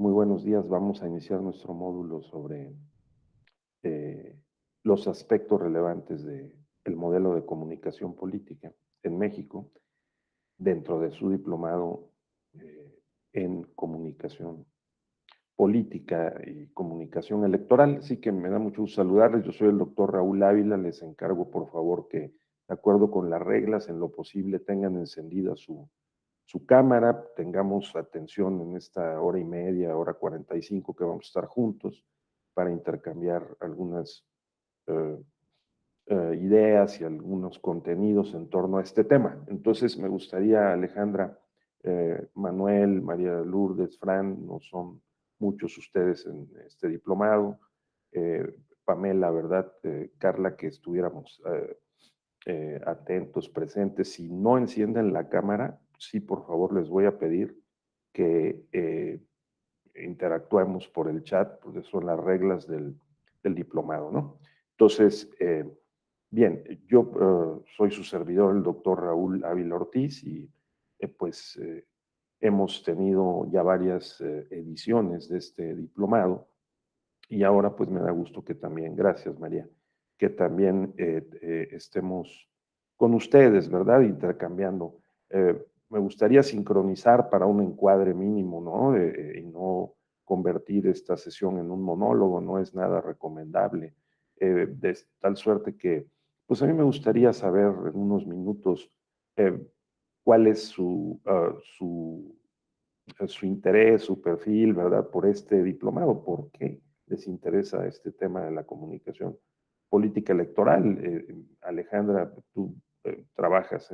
Muy buenos días. Vamos a iniciar nuestro módulo sobre eh, los aspectos relevantes del modelo de comunicación política en México dentro de su diplomado en comunicación política y comunicación electoral. Así que me da mucho gusto saludarles. Yo soy el doctor Raúl Ávila. Les encargo, por favor, que de acuerdo con las reglas, en lo posible tengan encendida su cámara, tengamos atención en esta hora y media, hora 45 que vamos a estar juntos para intercambiar algunas eh, ideas y algunos contenidos en torno a este tema. Entonces me gustaría, Alejandra, Manuel, María Lourdes, Fran, no son muchos ustedes en este diplomado, Pamela, ¿verdad? Carla, que estuviéramos atentos, presentes. Si no encienden la cámara, sí, por favor, les voy a pedir que interactuemos por el chat, porque son las reglas del diplomado, ¿no? Entonces, bien, yo soy su servidor, el doctor Raúl Ávila Ortiz, y pues hemos tenido ya varias ediciones de este diplomado, y ahora pues me da gusto que también, gracias María, que también estemos con ustedes, ¿verdad? Intercambiando. Me gustaría sincronizar para un encuadre mínimo, ¿no? Y no convertir esta sesión en un monólogo, no es nada recomendable. De tal suerte que, pues a mí me gustaría saber en unos minutos eh, cuál es su interés, su perfil, ¿verdad? Por este diplomado, ¿por qué les interesa este tema de la comunicación política electoral? Alejandra, tú trabajas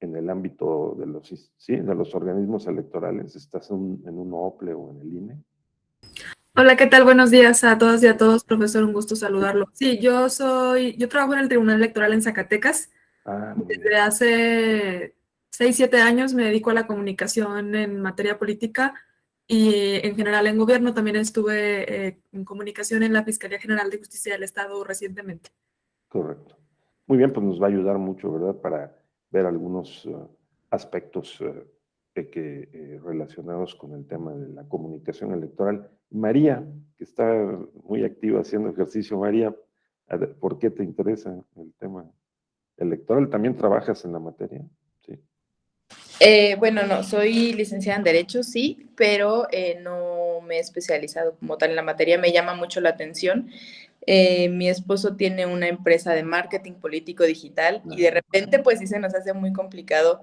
en el ámbito de sí, de los organismos electorales, ¿estás en un OPLE o en el INE? Hola, ¿qué tal? Buenos días a todas y a todos, profesor, un gusto saludarlo. Sí, yo trabajo en el Tribunal Electoral en Zacatecas. Muy bien. Desde hace 6, 7 años me dedico a la comunicación en materia política y en general en gobierno. También estuve en comunicación en la Fiscalía General de Justicia del Estado recientemente. Correcto. Muy bien, pues nos va a ayudar mucho, ¿verdad? Para ver algunos aspectos relacionados con el tema de la comunicación electoral. María, que está muy activa haciendo ejercicio. María, ¿por qué te interesa el tema electoral? ¿También trabajas en la materia? Sí. Bueno, no, soy licenciada en Derecho, sí, pero no me he especializado como tal en la materia. Me llama mucho la atención. Mi esposo tiene una empresa de marketing político digital y de repente, pues sí se nos hace muy complicado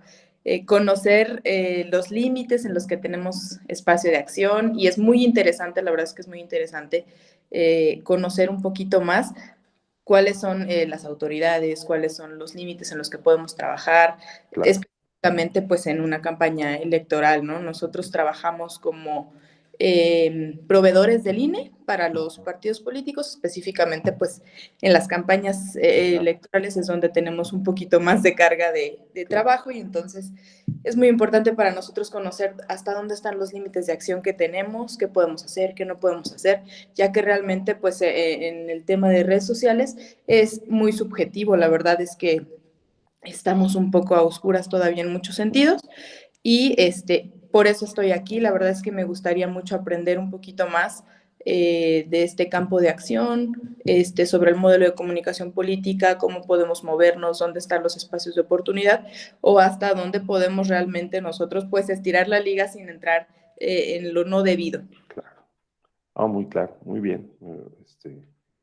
conocer los límites en los que tenemos espacio de acción y es muy interesante, la verdad es que es muy interesante conocer un poquito más cuáles son las autoridades, cuáles son los límites en los que podemos trabajar, Claro. específicamente pues en una campaña electoral, ¿no? Nosotros trabajamos como proveedores del INE para los partidos políticos, específicamente pues en las campañas electorales es donde tenemos un poquito más de carga de trabajo y entonces es muy importante para nosotros conocer hasta dónde están los límites de acción que tenemos, qué podemos hacer, qué no podemos hacer, ya que realmente pues en el tema de redes sociales es muy subjetivo, la verdad es que estamos un poco a oscuras todavía en muchos sentidos y por eso estoy aquí, la verdad es que me gustaría mucho aprender un poquito más de este campo de acción, sobre el modelo de comunicación política, cómo podemos movernos, dónde están los espacios de oportunidad o hasta dónde podemos realmente nosotros pues estirar la liga sin entrar en lo no debido. Claro. Muy claro, muy bien.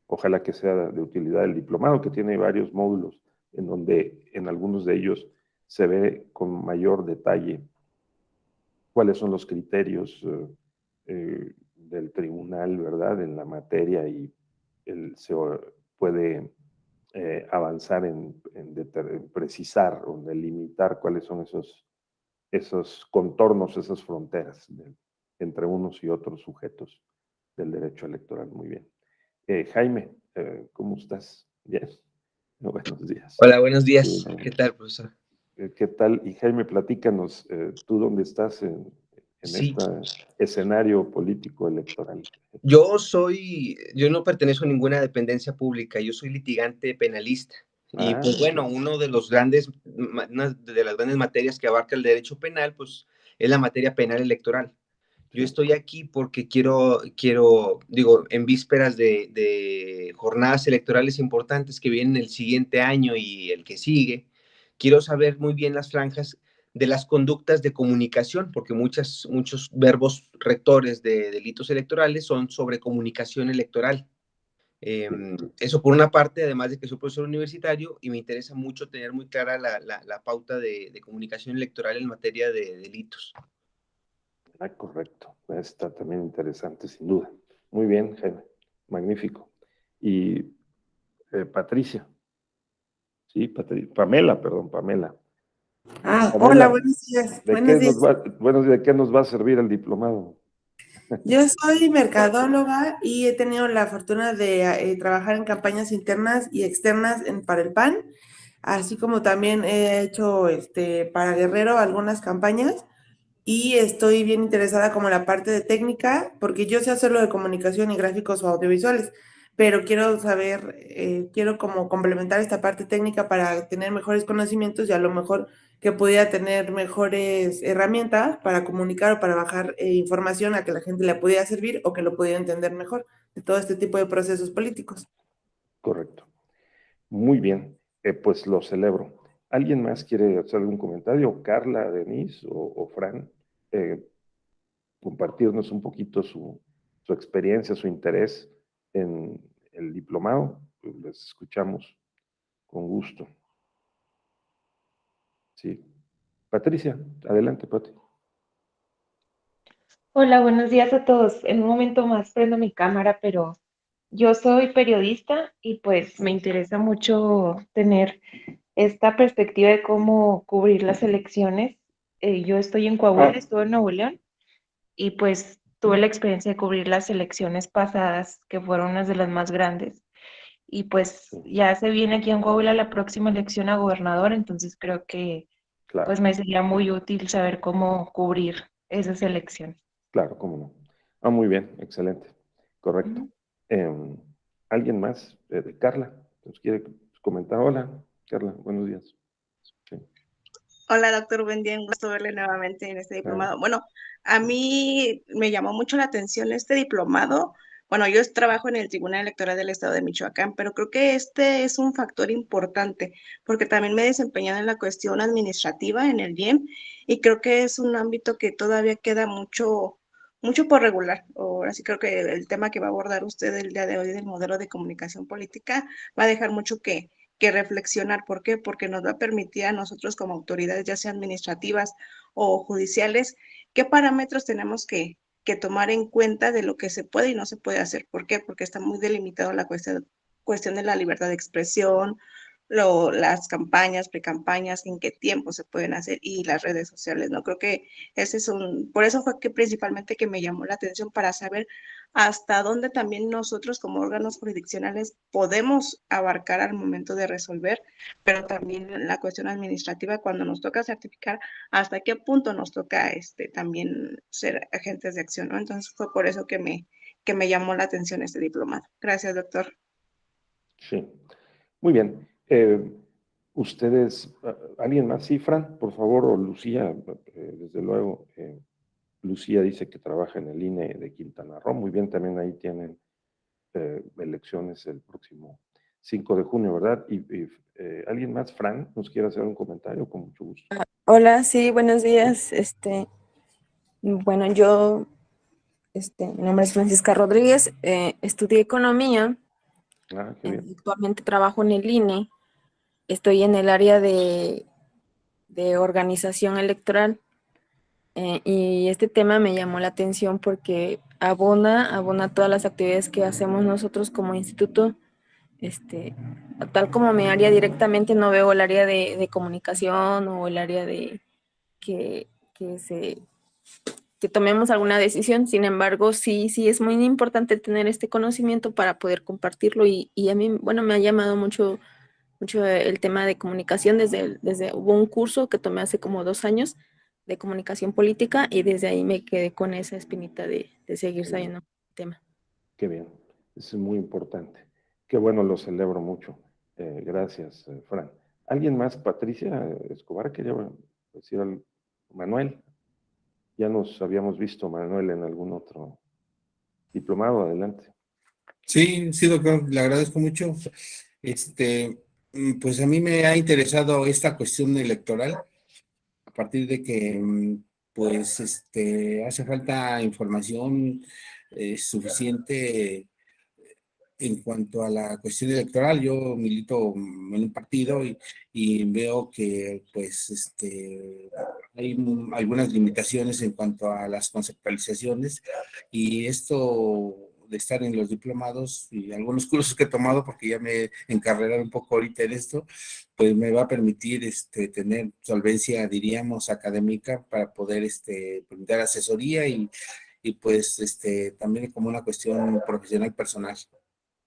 Ojalá que sea de utilidad el diplomado, que tiene varios módulos en donde en algunos de ellos se ve con mayor detalle cuáles son los criterios del tribunal, ¿verdad? En la materia y se puede avanzar en precisar o delimitar cuáles son esos contornos, esas fronteras entre unos y otros sujetos del derecho electoral. Muy bien. Jaime, ¿cómo estás? Bien. Buenos días. Hola, buenos días. ¿Qué tal, profesor? ¿Qué tal? Y Jaime, platícanos, ¿tú dónde estás en Sí, este escenario político electoral? yo no pertenezco a ninguna dependencia pública, yo soy litigante penalista. Y pues bueno, una de las grandes materias que abarca el derecho penal, pues es la materia penal electoral. Yo estoy aquí porque quiero, digo, en vísperas de jornadas electorales importantes que vienen el siguiente año y el que sigue, quiero saber muy bien las franjas de las conductas de comunicación, porque muchos verbos rectores de delitos electorales son sobre comunicación electoral. Eso por una parte, además de que soy profesor universitario y me interesa mucho tener muy clara la pauta de comunicación electoral en materia de delitos. Ah, correcto. Está también interesante, sin duda. Muy bien, Jaime. Magnífico. Y Patricia. Sí, Pamela, perdón, Pamela. Ah, hola, Pamela, buenos días. ¿de Buenos qué días. ¿de qué nos va a servir el diplomado? Yo soy mercadóloga y he tenido la fortuna de trabajar en campañas internas y externas para el PAN, así como también he hecho para Guerrero algunas campañas y estoy bien interesada como en la parte de técnica, porque yo sé hacerlo de comunicación y gráficos o audiovisuales, pero quiero saber, quiero como complementar esta parte técnica para tener mejores conocimientos y a lo mejor que pudiera tener mejores herramientas para comunicar o para bajar información a que la gente le pudiera servir o que lo pudiera entender mejor de todo este tipo de procesos políticos. Correcto. Muy bien. Pues lo celebro. ¿Alguien más quiere hacer algún comentario? Carla, Denise o Fran, eh, compartirnos un poquito su experiencia, su interés en el diplomado. Pues les escuchamos con gusto. Sí. Patricia, adelante, Pati. Hola, buenos días a todos. En un momento más prendo mi cámara, pero yo soy periodista y pues me interesa mucho tener esta perspectiva de cómo cubrir las elecciones. Yo estoy en Coahuila, estuve en Nuevo León y pues tuve la experiencia de cubrir las elecciones pasadas, que fueron unas de las más grandes. Y pues Sí, ya se viene aquí en Coahuila la próxima elección a gobernador, entonces creo que pues claro, me sería muy útil saber cómo cubrir esas elecciones. claro, cómo no. Ah, muy bien, excelente. Correcto. Ujú. Em, ¿Alguien más? Carla, ¿nos quiere comentar? Hola, Carla, buenos días. Sí. Hola, doctor, buen día, un gusto verle nuevamente en este Ah, diplomado. Bueno, a mí me llamó mucho la atención este diplomado. Bueno, yo trabajo en el Tribunal Electoral del Estado de Michoacán, pero creo que este es un factor importante porque también me he desempeñado en la cuestión administrativa en el IEM y creo que es un ámbito que todavía queda mucho por regular. Ahora sí creo que el tema que va a abordar usted el día de hoy del modelo de comunicación política va a dejar mucho que reflexionar. ¿Por qué? Porque nos va a permitir a nosotros como autoridades, ya sean administrativas o judiciales, qué parámetros tenemos que tomar en cuenta de lo que se puede y no se puede hacer. ¿Por qué? Porque está muy delimitado la cuestión de la libertad de expresión, las campañas, precampañas, en qué tiempo se pueden hacer y las redes sociales, ¿no? Creo que ese es por eso fue que principalmente que me llamó la atención para saber hasta dónde también nosotros como órganos jurisdiccionales podemos abarcar al momento de resolver, pero también la cuestión administrativa cuando nos toca certificar, hasta qué punto nos toca también ser agentes de acción, ¿no? Entonces fue por eso que me llamó la atención este diplomado. Gracias, doctor. sí. Muy bien. Ustedes, ¿alguien más? Sí, Fran, por favor, o Lucía, desde luego. Lucía dice que trabaja en el INE de Quintana Roo. Muy bien, también ahí tienen elecciones el próximo 5 de junio, ¿verdad? ¿Alguien más, Fran, nos quiere hacer un comentario? Con mucho gusto. Hola, sí, buenos días. Bueno, mi nombre es Francisca Rodríguez, estudié economía, Ah, qué bien. actualmente trabajo en el INE, estoy en el área de organización electoral, y este tema me llamó la atención porque abona todas las actividades que hacemos nosotros como instituto. Este, Tal como mi área directamente no veo el área de comunicación o el área de que, que se que tomemos alguna decisión. Sin embargo, sí es muy importante tener este conocimiento para poder compartirlo y a mí, bueno, me ha llamado mucho el tema de comunicación hubo un curso que tomé hace como 2 años de comunicación política y desde ahí me quedé con esa espinita de seguir Qué bien. sabiendo el tema. Qué bien. Eso es muy importante. Qué bueno, lo celebro mucho. Gracias, Fran. ¿Alguien más? Patricia Escobar, quería decir algo. Manuel. ya nos habíamos visto, Manuel, en algún otro diplomado. Adelante. Sí, sí, doctor, le agradezco mucho. Pues a mí me ha interesado esta cuestión electoral a partir de que, pues, hace falta información suficiente en cuanto a la cuestión electoral. Yo milito en un partido y veo que, pues, hay algunas limitaciones en cuanto a las conceptualizaciones, y esto de estar en los diplomados y algunos cursos que he tomado, porque ya me encarreré un poco ahorita en esto, pues me va a permitir tener solvencia, diríamos, académica para poder brindar asesoría y pues también como una cuestión profesional personal.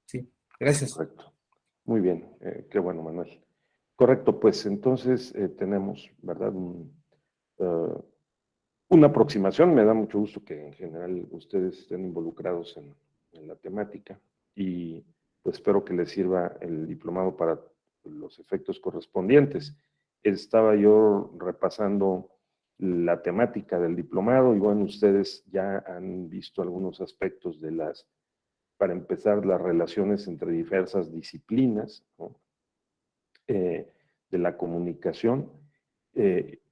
Sí, gracias. Correcto. Muy bien, qué bueno, Manuel. Correcto, pues entonces tenemos, ¿verdad? Una aproximación. Me da mucho gusto que en general ustedes estén involucrados en la temática y pues espero que les sirva el diplomado para los efectos correspondientes. Estaba yo repasando la temática del diplomado y bueno, ustedes ya han visto algunos aspectos para empezar, las relaciones entre diversas disciplinas, ¿no? De la comunicación,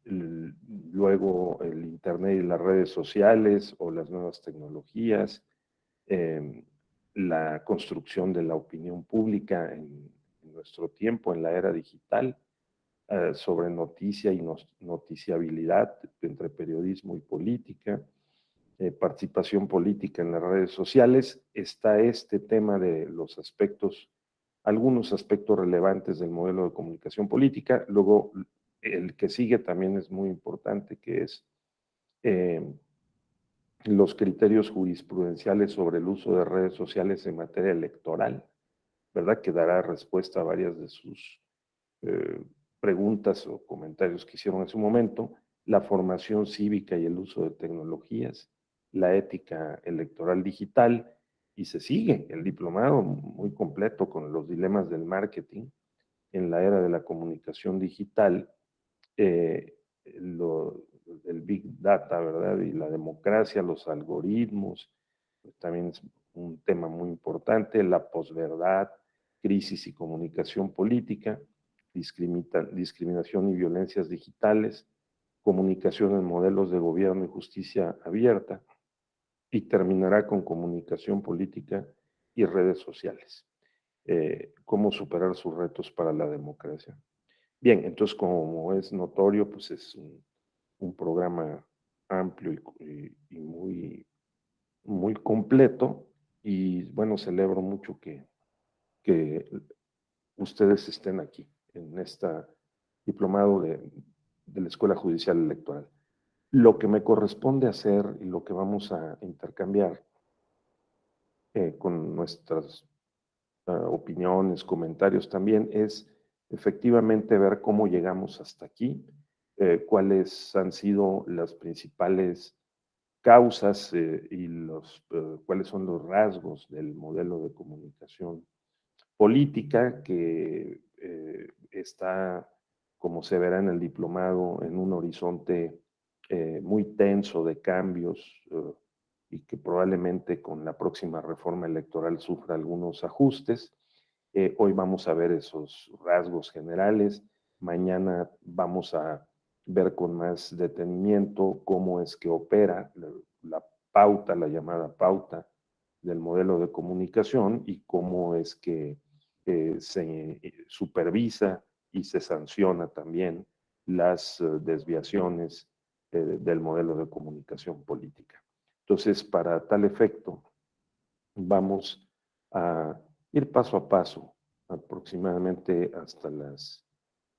luego el Internet y las redes sociales o las nuevas tecnologías, la construcción de la opinión pública en nuestro tiempo, en la era digital, sobre noticia y noticiabilidad entre periodismo y política, participación política en las redes sociales. Está este tema de los aspectos, algunos aspectos relevantes del modelo de comunicación política. Luego, el que sigue también es muy importante, que es los criterios jurisprudenciales sobre el uso de redes sociales en materia electoral, ¿verdad? Que dará respuesta a varias de sus eh, preguntas o comentarios que hicieron en su momento. La formación cívica y el uso de tecnologías, la ética electoral digital, y se sigue el diplomado muy completo con los dilemas del marketing en la era de la comunicación digital, eh, el Big Data, ¿verdad? Y la democracia, los algoritmos, pues también es un tema muy importante, la posverdad, crisis y comunicación política, discriminación y violencias digitales, comunicación en modelos de gobierno y justicia abierta, y terminará con comunicación política y redes sociales. Cómo superar sus retos para la democracia. Bien, entonces como es notorio, pues es un programa amplio y muy completo, y bueno, celebro mucho que ustedes estén aquí en este diplomado de la Escuela Judicial Electoral. Lo que me corresponde hacer y lo que vamos a intercambiar con nuestras opiniones, comentarios también, es efectivamente ver cómo llegamos hasta aquí, cuáles han sido las principales causas y cuáles son los rasgos del modelo de comunicación política que está, como se verá en el diplomado, en un horizonte muy tenso de cambios, y que probablemente con la próxima reforma electoral sufra algunos ajustes. Hoy vamos a ver esos rasgos generales. Mañana vamos a ver con más detenimiento cómo es que opera la pauta, la llamada pauta del modelo de comunicación, y cómo es que se supervisa y se sanciona también las desviaciones del modelo de comunicación política. Entonces, para tal efecto, vamos a ir paso a paso, aproximadamente hasta las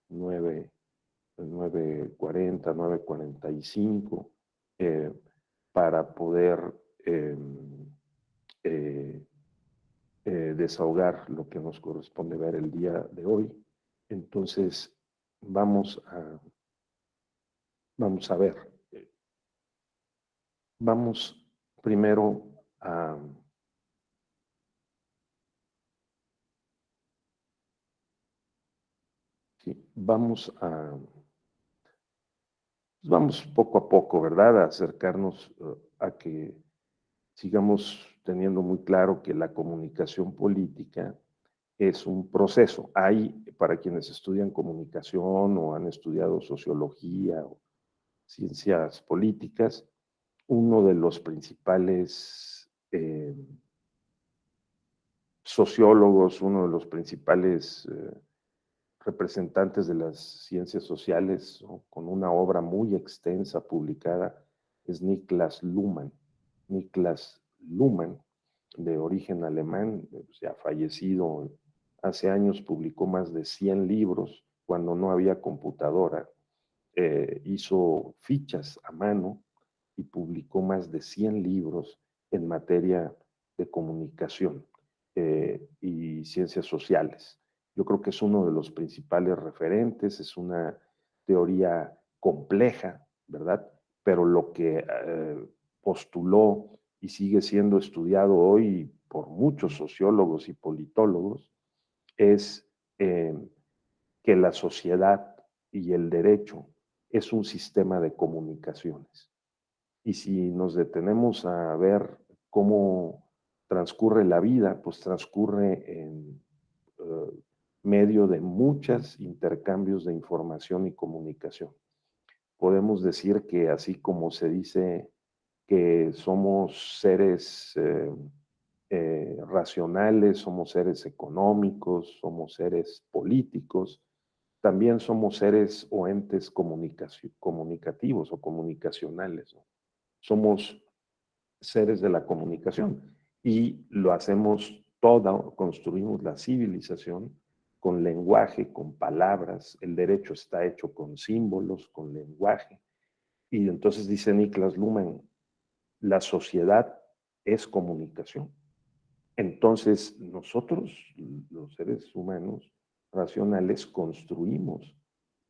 9:40, 9:45, para poder eh, desahogar lo que nos corresponde ver el día de hoy. Entonces, vamos a ver. Vamos primero a... Sí, vamos pues vamos poco a poco, ¿verdad?, a acercarnos a que sigamos teniendo muy claro que la comunicación política es un proceso. Hay, para quienes estudian comunicación o han estudiado sociología o ciencias políticas, uno de los principales sociólogos, uno de los principales representantes de las ciencias sociales, ¿no?, con una obra muy extensa publicada, es Niklas Luhmann. Niklas Luhmann, de origen alemán, ya fallecido hace años, publicó más de 100 libros cuando no había computadora. Hizo fichas a mano y publicó más de 100 libros en materia de comunicación y ciencias sociales. Yo creo que es uno de los principales referentes, es una teoría compleja, ¿verdad? Pero lo que postuló y sigue siendo estudiado hoy por muchos sociólogos y politólogos es que la sociedad y el derecho es un sistema de comunicaciones. Y si nos detenemos a ver cómo transcurre la vida, pues transcurre en medio de muchos intercambios de información y comunicación. Podemos decir que así como se dice que somos seres racionales, somos seres económicos, somos seres políticos, también somos seres o entes comunicativos o comunicacionales, ¿no? Somos seres de la comunicación y lo hacemos todo, construimos la civilización con lenguaje, con palabras. El derecho está hecho con símbolos, con lenguaje. Y entonces dice Niklas Luhmann, la sociedad es comunicación. Entonces nosotros, los seres humanos racionales, construimos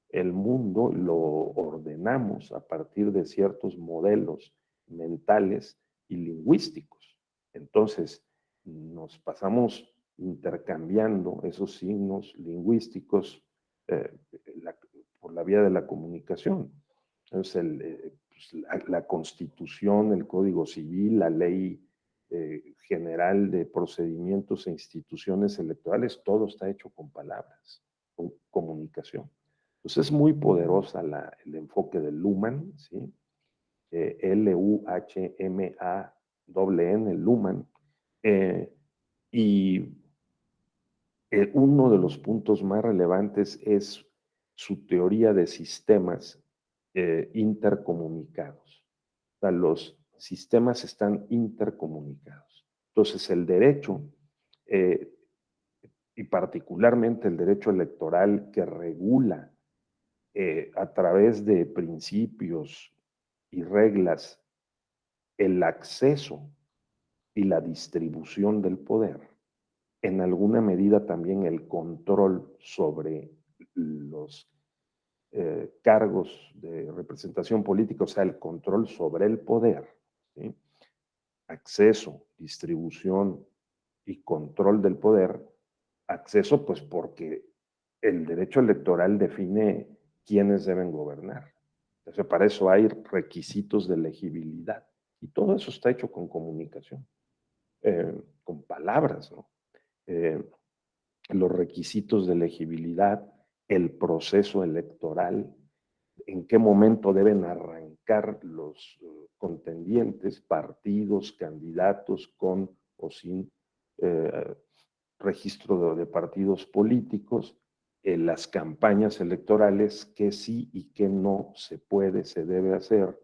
el mundo, lo ordenamos a partir de ciertos modelos mentales y lingüísticos. Entonces, nos pasamos intercambiando esos signos lingüísticos por la vía de la comunicación. Entonces, la Constitución, el Código Civil, la Ley General de Procedimientos e Instituciones Electorales, todo está hecho con palabras, con comunicación. Entonces es muy poderosa el enfoque de Luhmann, ¿sí? L-U-H-M-A-N-N, Luhmann. Y uno de los puntos más relevantes es su teoría de sistemas intercomunicados. O sea, los sistemas están intercomunicados. Entonces el derecho, y particularmente el derecho electoral que regula a través de principios y reglas el acceso y la distribución del poder, en alguna medida también el control sobre los cargos de representación política, o sea, el control sobre el poder, ¿sí? Acceso, distribución y control del poder. Acceso, pues porque el derecho electoral define quiénes deben gobernar. Entonces, para eso hay requisitos de elegibilidad. Y todo eso está hecho con comunicación, con palabras, ¿no? Los requisitos de elegibilidad, el proceso electoral, en qué momento deben arrancar los contendientes, partidos, candidatos con o sin registro de partidos políticos, las campañas electorales, qué sí y qué no se puede, se debe hacer,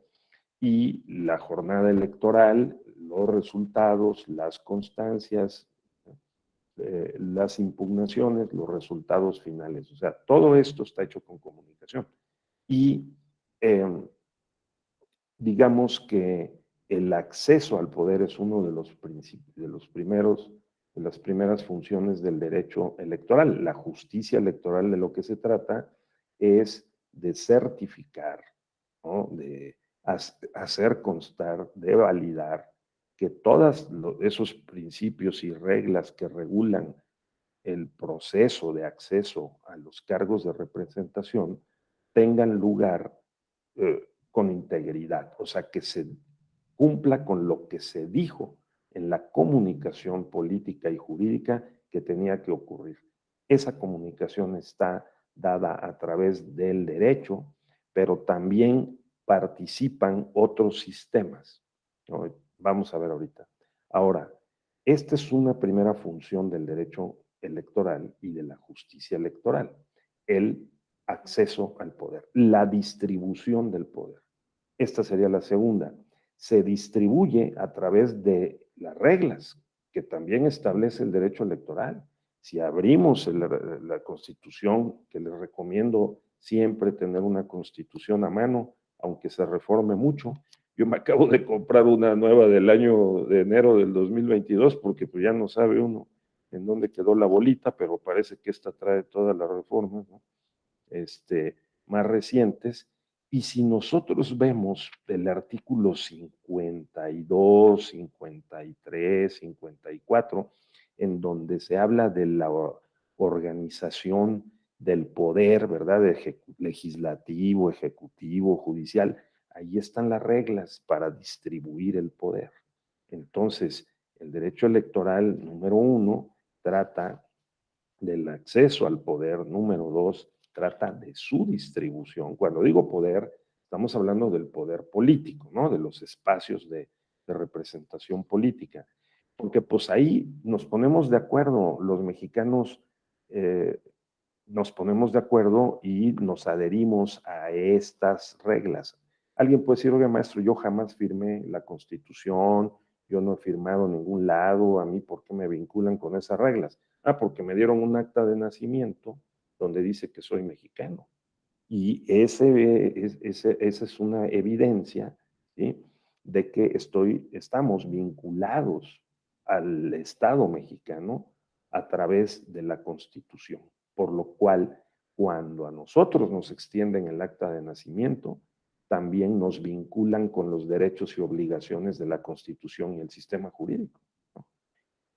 y la jornada electoral, los resultados, las constancias, las impugnaciones, los resultados finales. O sea, todo esto está hecho con comunicación. Y digamos que el acceso al poder es uno de los principios, de las primeras funciones del derecho electoral. La justicia electoral, de lo que se trata es de certificar, ¿no?, de hacer constar, de validar que todos esos principios y reglas que regulan el proceso de acceso a los cargos de representación tengan lugar con integridad, o sea, que se cumpla con lo que se dijo en la comunicación política y jurídica que tenía que ocurrir. Esa comunicación está dada a través del derecho, pero también participan otros sistemas, ¿no? Vamos a ver ahorita. Ahora, esta es una primera función del derecho electoral y de la justicia electoral, el acceso al poder, la distribución del poder. Esta sería la segunda. Se distribuye a través de las reglas que también establece el derecho electoral. Si abrimos la Constitución, que les recomiendo siempre tener una Constitución a mano, aunque se reforme mucho. Yo me acabo de comprar una nueva del año de enero del 2022 porque pues ya no sabe uno en dónde quedó la bolita, pero parece que esta trae todas las reformas, ¿no? Más recientes. Y si nosotros vemos el artículo 52, 53, 54, en donde se habla de la organización del poder, ¿verdad? Legislativo, ejecutivo, judicial, ahí están las reglas para distribuir el poder. Entonces, el derecho electoral, número 1, trata del acceso al poder, número 2, trata de su distribución. Cuando digo poder, estamos hablando del poder político, ¿no? De los espacios de representación política. Porque pues ahí nos ponemos de acuerdo, los mexicanos nos ponemos de acuerdo y nos adherimos a estas reglas. Alguien puede decir, oye maestro, yo jamás firmé la Constitución, yo no he firmado en ningún lado, a mí ¿por qué me vinculan con esas reglas? Ah, porque me dieron un acta de nacimiento donde dice que soy mexicano. Y esa es una evidencia, ¿sí?, de que estamos vinculados al Estado mexicano a través de la Constitución. Por lo cual, cuando a nosotros nos extienden el acta de nacimiento, también nos vinculan con los derechos y obligaciones de la Constitución y el sistema jurídico, ¿no?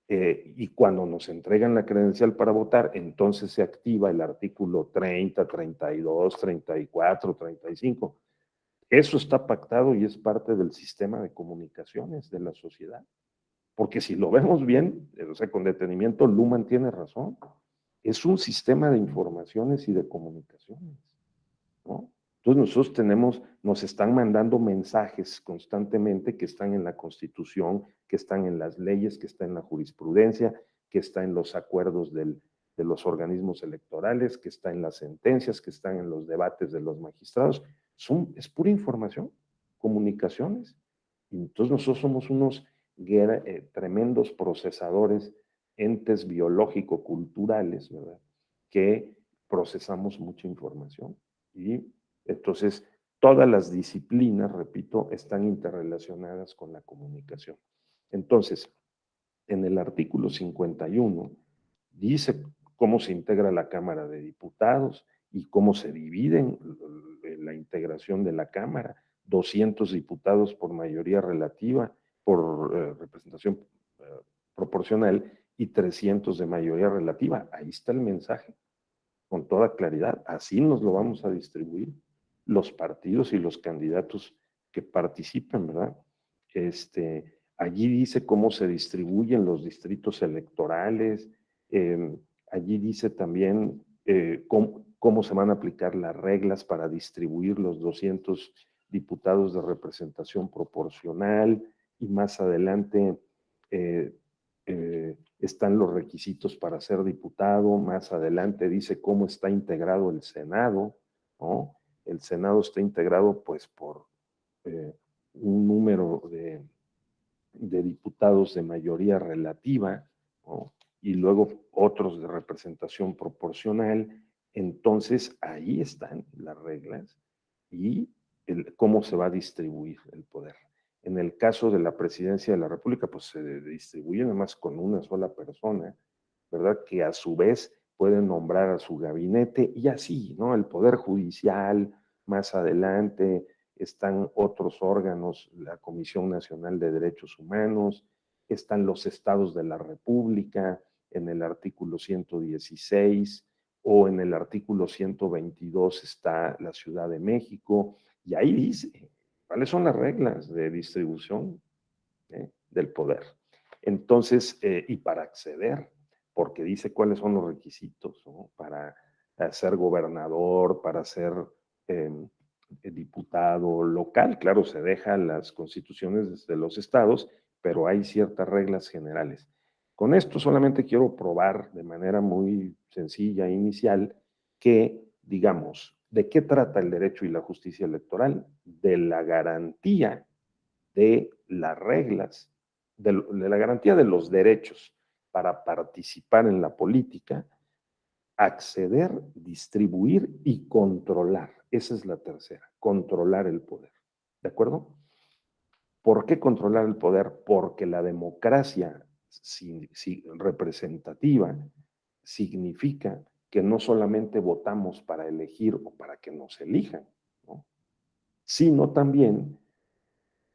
Y cuando nos entregan la credencial para votar, entonces se activa el artículo 30, 32, 34, 35. Eso está pactado y es parte del sistema de comunicaciones de la sociedad. Porque si lo vemos bien, o sea, con detenimiento, Luhmann tiene razón. Es un sistema de informaciones y de comunicaciones, ¿no? Entonces nosotros nos están mandando mensajes constantemente que están en la Constitución, que están en las leyes, que están en la jurisprudencia, que están en los acuerdos de los organismos electorales, que están en las sentencias, que están en los debates de los magistrados. Es pura información, comunicaciones. Y entonces nosotros somos unos tremendos procesadores, entes biológico-culturales, ¿verdad?, que procesamos mucha información. Y entonces todas las disciplinas, repito, están interrelacionadas con la comunicación. Entonces, en el artículo 51 dice cómo se integra la Cámara de Diputados y cómo se dividen la integración de la Cámara. 200 diputados por mayoría relativa, por representación proporcional, y 300 de mayoría relativa. Ahí está el mensaje, con toda claridad. Así nos lo vamos a distribuir los partidos y los candidatos que participen, ¿verdad? Allí dice cómo se distribuyen los distritos electorales, allí dice también cómo se van a aplicar las reglas para distribuir los 200 diputados de representación proporcional, y más adelante están los requisitos para ser diputado. Más adelante dice cómo está integrado el Senado, ¿no? El Senado está integrado pues por un número de diputados de mayoría relativa, ¿no?, y luego otros de representación proporcional. Entonces ahí están las reglas y cómo se va a distribuir el poder. En el caso de la presidencia de la República, pues se distribuye además con una sola persona, ¿verdad?, que a su vez puede nombrar a su gabinete, y así, ¿no? El Poder Judicial, más adelante están otros órganos, la Comisión Nacional de Derechos Humanos, están los estados de la República en el artículo 116, o en el artículo 122 está la Ciudad de México, Y ahí dice cuáles son las reglas de distribución del poder. Entonces, y para acceder, porque dice cuáles son los requisitos, ¿no? Para ser gobernador, para ser diputado local. Claro, se dejan las constituciones de los estados, pero hay ciertas reglas generales. Con esto solamente quiero probar de manera muy sencilla e inicial que, digamos, ¿de qué trata el derecho y la justicia electoral? De la garantía de las reglas, de la garantía de los derechos para participar en la política, acceder, distribuir y controlar. Esa es la tercera, controlar el poder. ¿De acuerdo? ¿Por qué controlar el poder? Porque la democracia representativa significa que no solamente votamos para elegir o para que nos elijan, ¿no? Sino también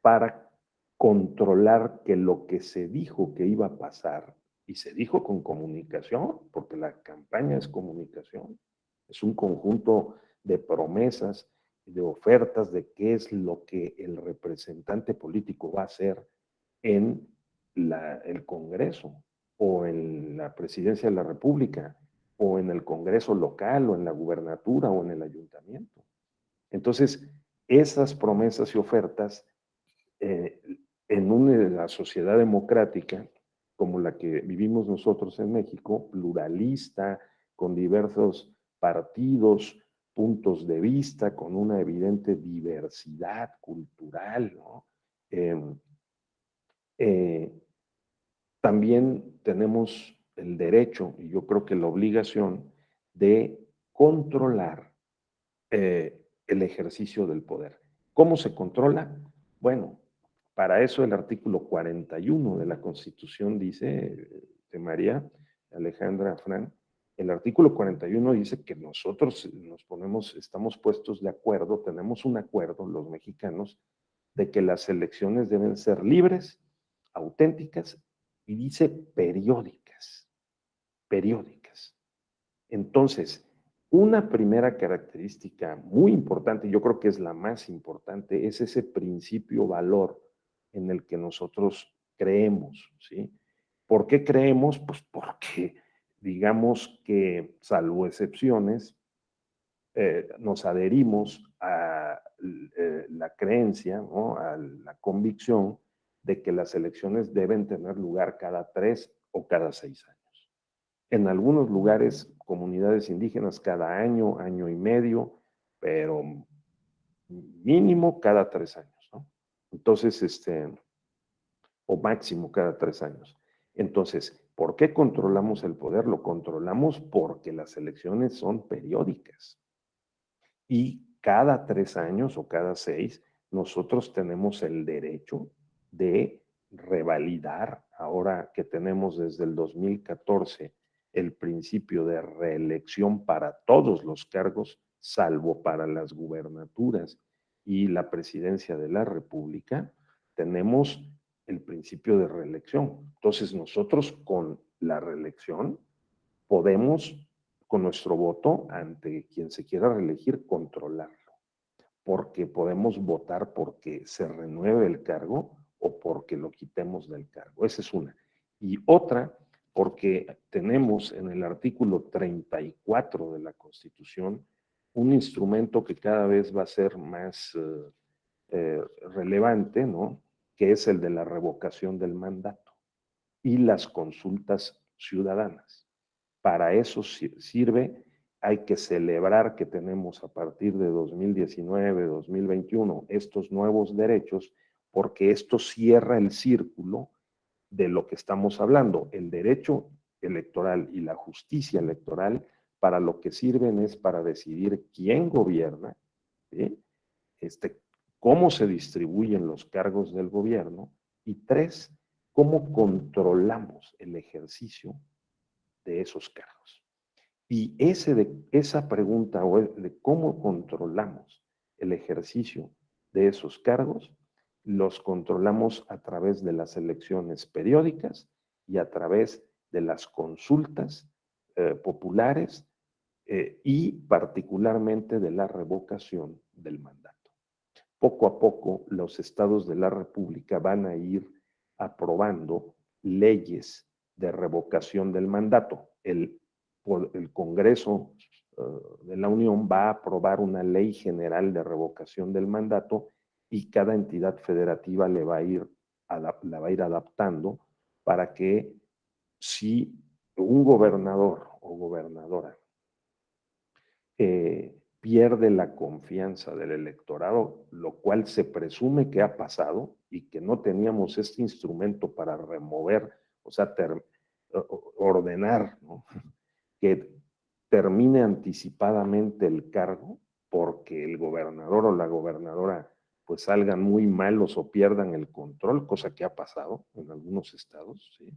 para controlar que lo que se dijo que iba a pasar, y se dijo con comunicación, porque la campaña es comunicación, es un conjunto de promesas, de ofertas de qué es lo que el representante político va a hacer en el Congreso o en la Presidencia de la República o en el Congreso local o en la gubernatura o en el ayuntamiento. Entonces, esas promesas y ofertas en una sociedad democrática como la que vivimos nosotros en México, pluralista, con diversos partidos, puntos de vista, con una evidente diversidad cultural, ¿no? También tenemos el derecho, y yo creo que la obligación, de controlar el ejercicio del poder. ¿Cómo se controla? Bueno, para eso el artículo 41 de la Constitución dice, de María Alejandra Fran, el artículo 41 dice que nosotros estamos puestos de acuerdo, tenemos un acuerdo, los mexicanos, de que las elecciones deben ser libres, auténticas y dice periódicas, periódicas. Entonces, una primera característica muy importante, yo creo que es la más importante, es ese principio valor en el que nosotros creemos, ¿sí? ¿Por qué creemos? Pues porque digamos que, salvo excepciones, nos adherimos a la creencia, ¿no? A la convicción de que las elecciones deben tener lugar cada 3 o cada 6 años. En algunos lugares, comunidades indígenas cada año, año y medio, pero mínimo cada 3 años, ¿no? Entonces, o máximo cada 3 años. Entonces, ¿por qué controlamos el poder? Lo controlamos porque las elecciones son periódicas. Y cada 3 años o cada 6, nosotros tenemos el derecho de revalidar, ahora que tenemos desde el 2014 el principio de reelección para todos los cargos, salvo para las gubernaturas y la presidencia de la República, tenemos el principio de reelección. Entonces nosotros con la reelección podemos, con nuestro voto, ante quien se quiera reelegir, controlarlo, porque podemos votar porque se renueve el cargo o porque lo quitemos del cargo. Esa es una. Y otra, porque tenemos en el artículo 34 de la Constitución un instrumento que cada vez va a ser más relevante, ¿no? Que es el de la revocación del mandato y las consultas ciudadanas. Para eso sirve, hay que celebrar que tenemos a partir de 2019, 2021 estos nuevos derechos, porque esto cierra el círculo de lo que estamos hablando. El derecho electoral y la justicia electoral para lo que sirven es para decidir quién gobierna, ¿sí? Cómo se distribuyen los cargos del gobierno y 3, cómo controlamos el ejercicio de esos cargos. Y esa pregunta de cómo controlamos el ejercicio de esos cargos, los controlamos a través de las elecciones periódicas y a través de las consultas populares y particularmente de la revocación del mandato. poco a poco los estados de la República van a ir aprobando leyes de revocación del mandato. El Congreso de la Unión va a aprobar una ley general de revocación del mandato y cada entidad federativa la va a ir adaptando para que si un gobernador o gobernadora pierde la confianza del electorado, lo cual se presume que ha pasado y que no teníamos este instrumento para remover, o sea, ordenar, ¿no? Que termine anticipadamente el cargo porque el gobernador o la gobernadora pues salgan muy malos o pierdan el control, cosa que ha pasado en algunos estados, ¿sí?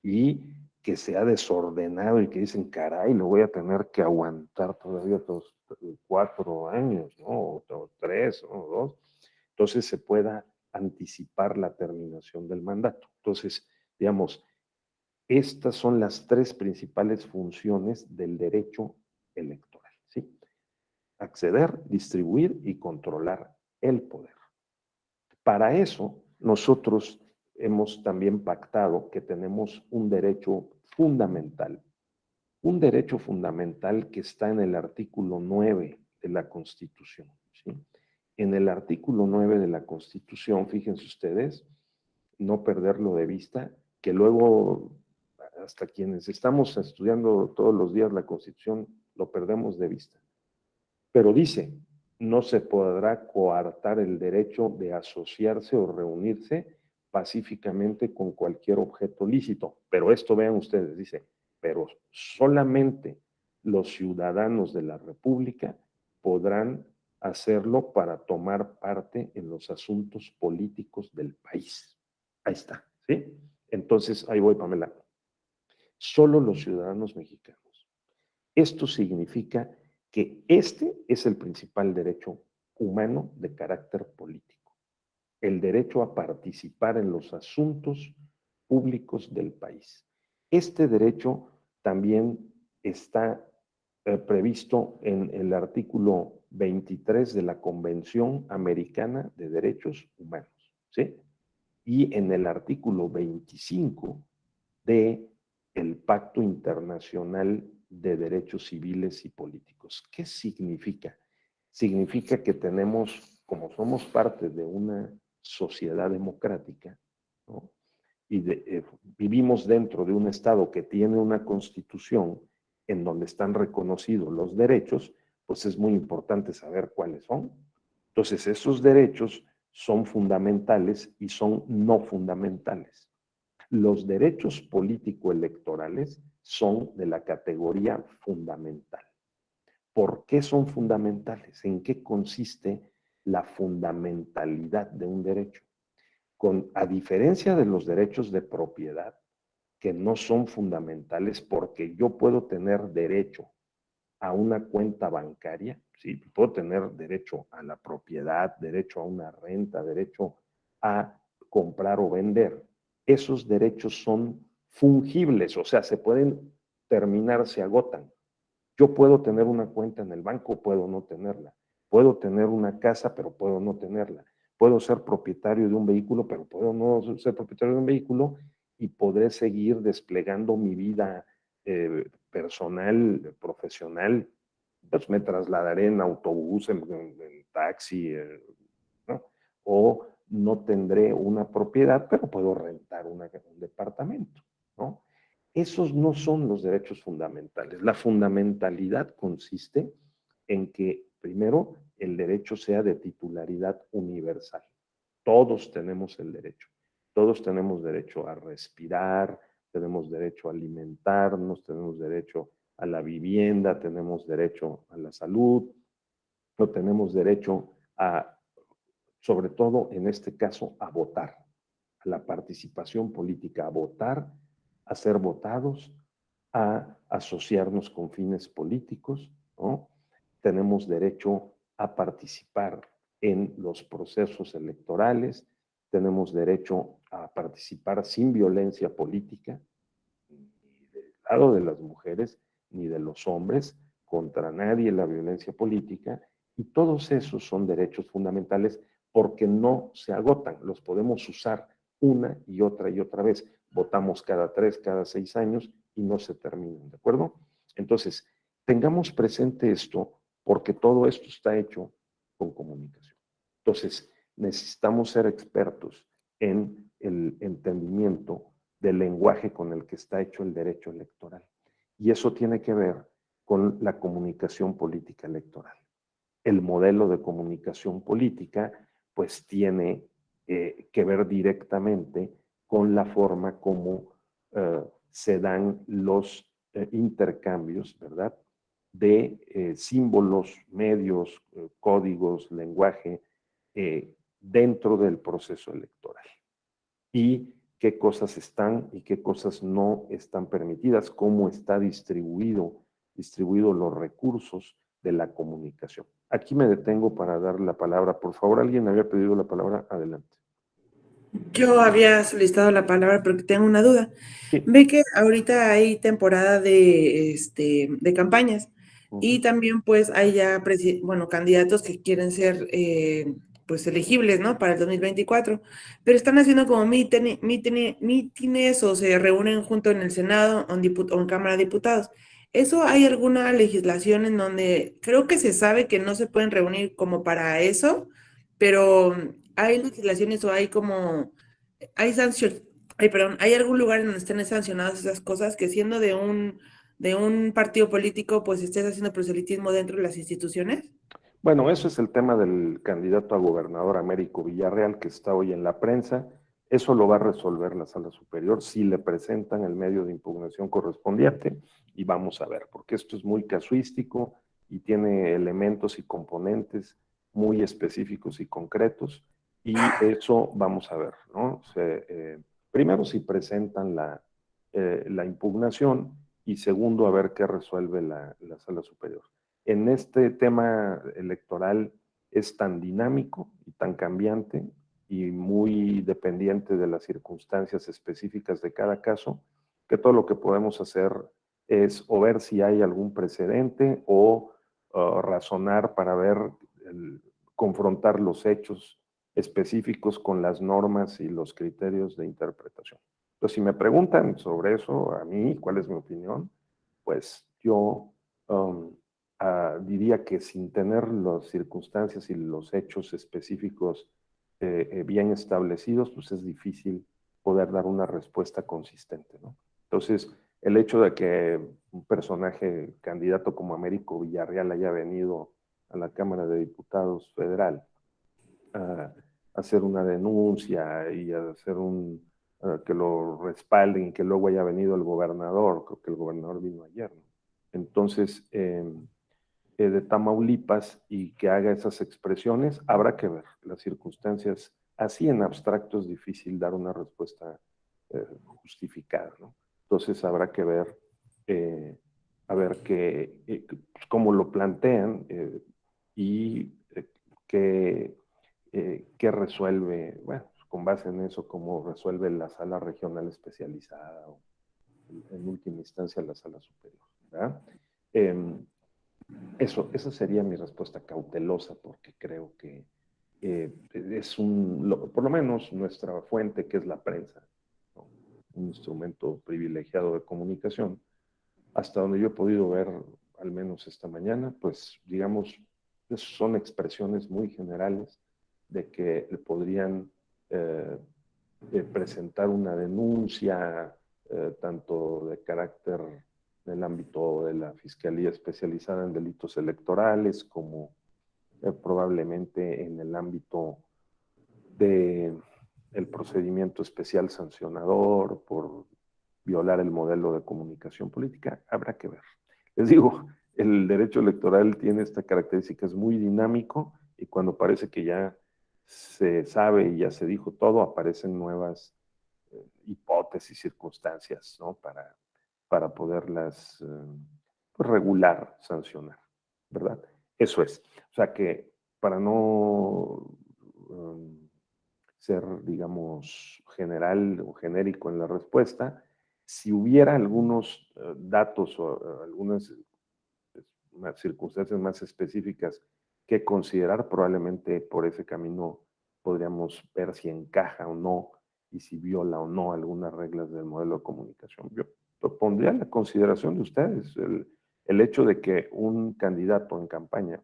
Y que se ha desordenado y que dicen, caray, lo voy a tener que aguantar todavía 4 años, ¿no? O 3, o 2. Entonces se pueda anticipar la terminación del mandato. Entonces, digamos, estas son las 3 principales funciones del derecho electoral, ¿sí? Acceder, distribuir y controlar el poder. Para eso, nosotros hemos también pactado que tenemos un derecho fundamental que está en el artículo 9 de la Constitución, ¿sí? En el artículo 9 de la Constitución, fíjense ustedes, no perderlo de vista, que luego hasta quienes estamos estudiando todos los días la Constitución lo perdemos de vista. Pero dice, no se podrá coartar el derecho de asociarse o reunirse pacíficamente con cualquier objeto lícito. Pero esto vean ustedes, dice, pero solamente los ciudadanos de la República podrán hacerlo para tomar parte en los asuntos políticos del país. Ahí está, ¿sí? Entonces, ahí voy, Pamela. Solo los ciudadanos mexicanos. Esto significa que este es el principal derecho humano de carácter político, el derecho a participar en los asuntos públicos del país. Este derecho también está previsto en el artículo 23 de la Convención Americana de Derechos Humanos, ¿sí? Y en el artículo 25 de el Pacto Internacional de Derechos Civiles y Políticos. ¿Qué significa? Significa que tenemos, como somos parte de una sociedad democrática, ¿no? Y vivimos dentro de un Estado que tiene una constitución en donde están reconocidos los derechos, pues es muy importante saber cuáles son. Entonces, esos derechos son fundamentales y son no fundamentales. Los derechos político-electorales son de la categoría fundamental. ¿Por qué son fundamentales? ¿En qué consiste la fundamentalidad de un derecho? A diferencia de los derechos de propiedad, que no son fundamentales porque yo puedo tener derecho a una cuenta bancaria, ¿sí? Puedo tener derecho a la propiedad, derecho a una renta, derecho a comprar o vender. Esos derechos son fungibles, o sea, se pueden terminar, se agotan. Yo puedo tener una cuenta en el banco, puedo no tenerla. Puedo tener una casa, pero puedo no tenerla. Puedo ser propietario de un vehículo, pero puedo no ser propietario de un vehículo y podré seguir desplegando mi vida personal, profesional. Pues me trasladaré en autobús, en taxi, ¿no? O no tendré una propiedad, pero puedo rentar un departamento, ¿no? Esos no son los derechos fundamentales. La fundamentalidad consiste en que, primero, el derecho sea de titularidad universal. Todos tenemos el derecho. Todos tenemos derecho a respirar, tenemos derecho a alimentarnos, tenemos derecho a la vivienda, tenemos derecho a la salud, no tenemos derecho a, sobre todo en este caso, a votar, a la participación política, a votar, a ser votados, a asociarnos con fines políticos, ¿no? Tenemos derecho a participar en los procesos electorales, tenemos derecho a participar sin violencia política, ni del lado de las mujeres ni de los hombres, contra nadie la violencia política, y todos esos son derechos fundamentales porque no se agotan, los podemos usar una y otra vez. Votamos cada 3, cada 6 años y no se terminan, ¿de acuerdo? Entonces, tengamos presente esto porque todo esto está hecho con comunicación. Entonces, necesitamos ser expertos en el entendimiento del lenguaje con el que está hecho el derecho electoral. Y eso tiene que ver con la comunicación política electoral. El modelo de comunicación política, pues tiene que ver directamente con la forma como se dan los intercambios, ¿verdad? De símbolos, medios, códigos, lenguaje dentro del proceso electoral. Y qué cosas están y qué cosas no están permitidas, cómo está distribuido los recursos de la comunicación. Aquí me detengo para dar la palabra. Por favor, alguien había pedido la palabra. Adelante. Yo había solicitado la palabra porque tengo una duda. Sí. Ve que ahorita hay temporada de campañas y también pues hay ya candidatos que quieren ser pues elegibles, ¿no? Para el 2024, pero están haciendo como mítines o se reúnen junto en el Senado o en Cámara de Diputados. ¿Eso hay alguna legislación en donde creo que se sabe que no se pueden reunir como para eso, pero hay legislaciones o hay como, hay hay algún lugar en donde estén sancionadas esas cosas que siendo de un partido político, pues estés haciendo proselitismo dentro de las instituciones? Bueno, eso es el tema del candidato a gobernador Américo Villarreal que está hoy en la prensa. Eso lo va a resolver la Sala Superior si le presentan el medio de impugnación correspondiente y vamos a ver, porque esto es muy casuístico y tiene elementos y componentes muy específicos y concretos y eso vamos a ver, ¿no? Primero si presentan la impugnación y segundo a ver qué resuelve la Sala Superior. En este tema electoral es tan dinámico y tan cambiante y muy dependiente de las circunstancias específicas de cada caso, que todo lo que podemos hacer es o ver si hay algún precedente o razonar para ver, confrontar los hechos específicos con las normas y los criterios de interpretación. Entonces, si me preguntan sobre eso, a mí, ¿cuál es mi opinión? Pues yo diría que sin tener las circunstancias y los hechos específicos bien establecidos, pues es difícil poder dar una respuesta consistente, ¿no? Entonces, el hecho de que un personaje candidato como Américo Villarreal haya venido a la Cámara de Diputados Federal a hacer una denuncia y a hacer que lo respalden y que luego haya venido el gobernador, creo que el gobernador vino ayer, ¿no? Entonces, de Tamaulipas y que haga esas expresiones, habrá que ver las circunstancias. Así en abstracto es difícil dar una respuesta justificada, ¿no? Entonces habrá que ver, a ver cómo lo plantean y qué resuelve, bueno, con base en eso, cómo resuelve la sala regional especializada o en última instancia la sala superior, ¿verdad? Esa sería mi respuesta cautelosa porque creo que es por lo menos nuestra fuente, que es la prensa, ¿no? Un instrumento privilegiado de comunicación, hasta donde yo he podido ver, al menos esta mañana, pues digamos, son expresiones muy generales de que le podrían presentar una denuncia tanto de carácter en el ámbito de la Fiscalía Especializada en Delitos Electorales como probablemente en el ámbito del procedimiento especial sancionador por violar el modelo de comunicación política. Habrá que ver. Les digo, el derecho electoral tiene esta característica, es muy dinámico y cuando parece que ya se sabe y ya se dijo todo, aparecen nuevas hipótesis, circunstancias, ¿no? Para poderlas pues, regular, sancionar, ¿verdad? Eso es. O sea que para no ser, digamos, general o genérico en la respuesta, si hubiera algunos datos o algunas circunstancias más específicas que considerar, probablemente por ese camino podríamos ver si encaja o no y si viola o no algunas reglas del modelo de comunicación. Yo pondría en la consideración de ustedes el hecho de que un candidato en campaña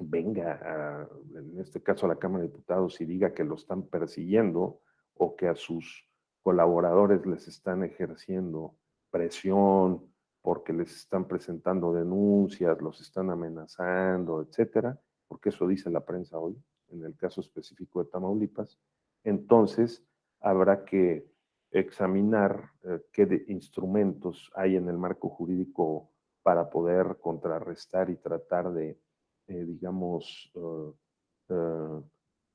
venga, en este caso a la Cámara de Diputados, y diga que lo están persiguiendo o que a sus colaboradores les están ejerciendo presión porque les están presentando denuncias, los están amenazando, etcétera, porque eso dice la prensa hoy, en el caso específico de Tamaulipas. Entonces, habrá que examinar qué instrumentos hay en el marco jurídico para poder contrarrestar y tratar de digamos,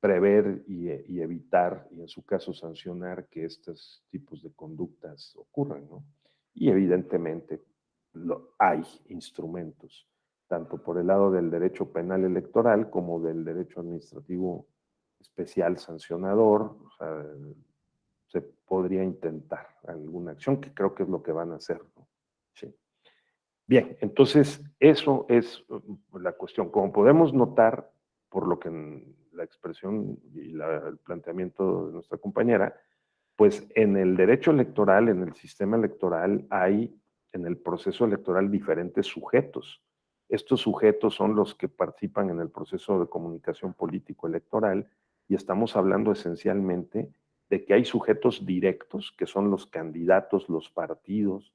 prever y evitar, y en su caso sancionar que estos tipos de conductas ocurran, ¿no? Y evidentemente hay instrumentos, tanto por el lado del derecho penal electoral como del derecho administrativo especial sancionador. O sea, se podría intentar alguna acción, que creo que es lo que van a hacer, ¿no? Sí. Bien, entonces eso es la cuestión. Como podemos notar, por lo que en la expresión y el planteamiento de nuestra compañera, pues en el derecho electoral, en el sistema electoral, hay en el proceso electoral diferentes sujetos. Estos sujetos son los que participan en el proceso de comunicación político-electoral, y estamos hablando esencialmente de que hay sujetos directos, que son los candidatos, los partidos,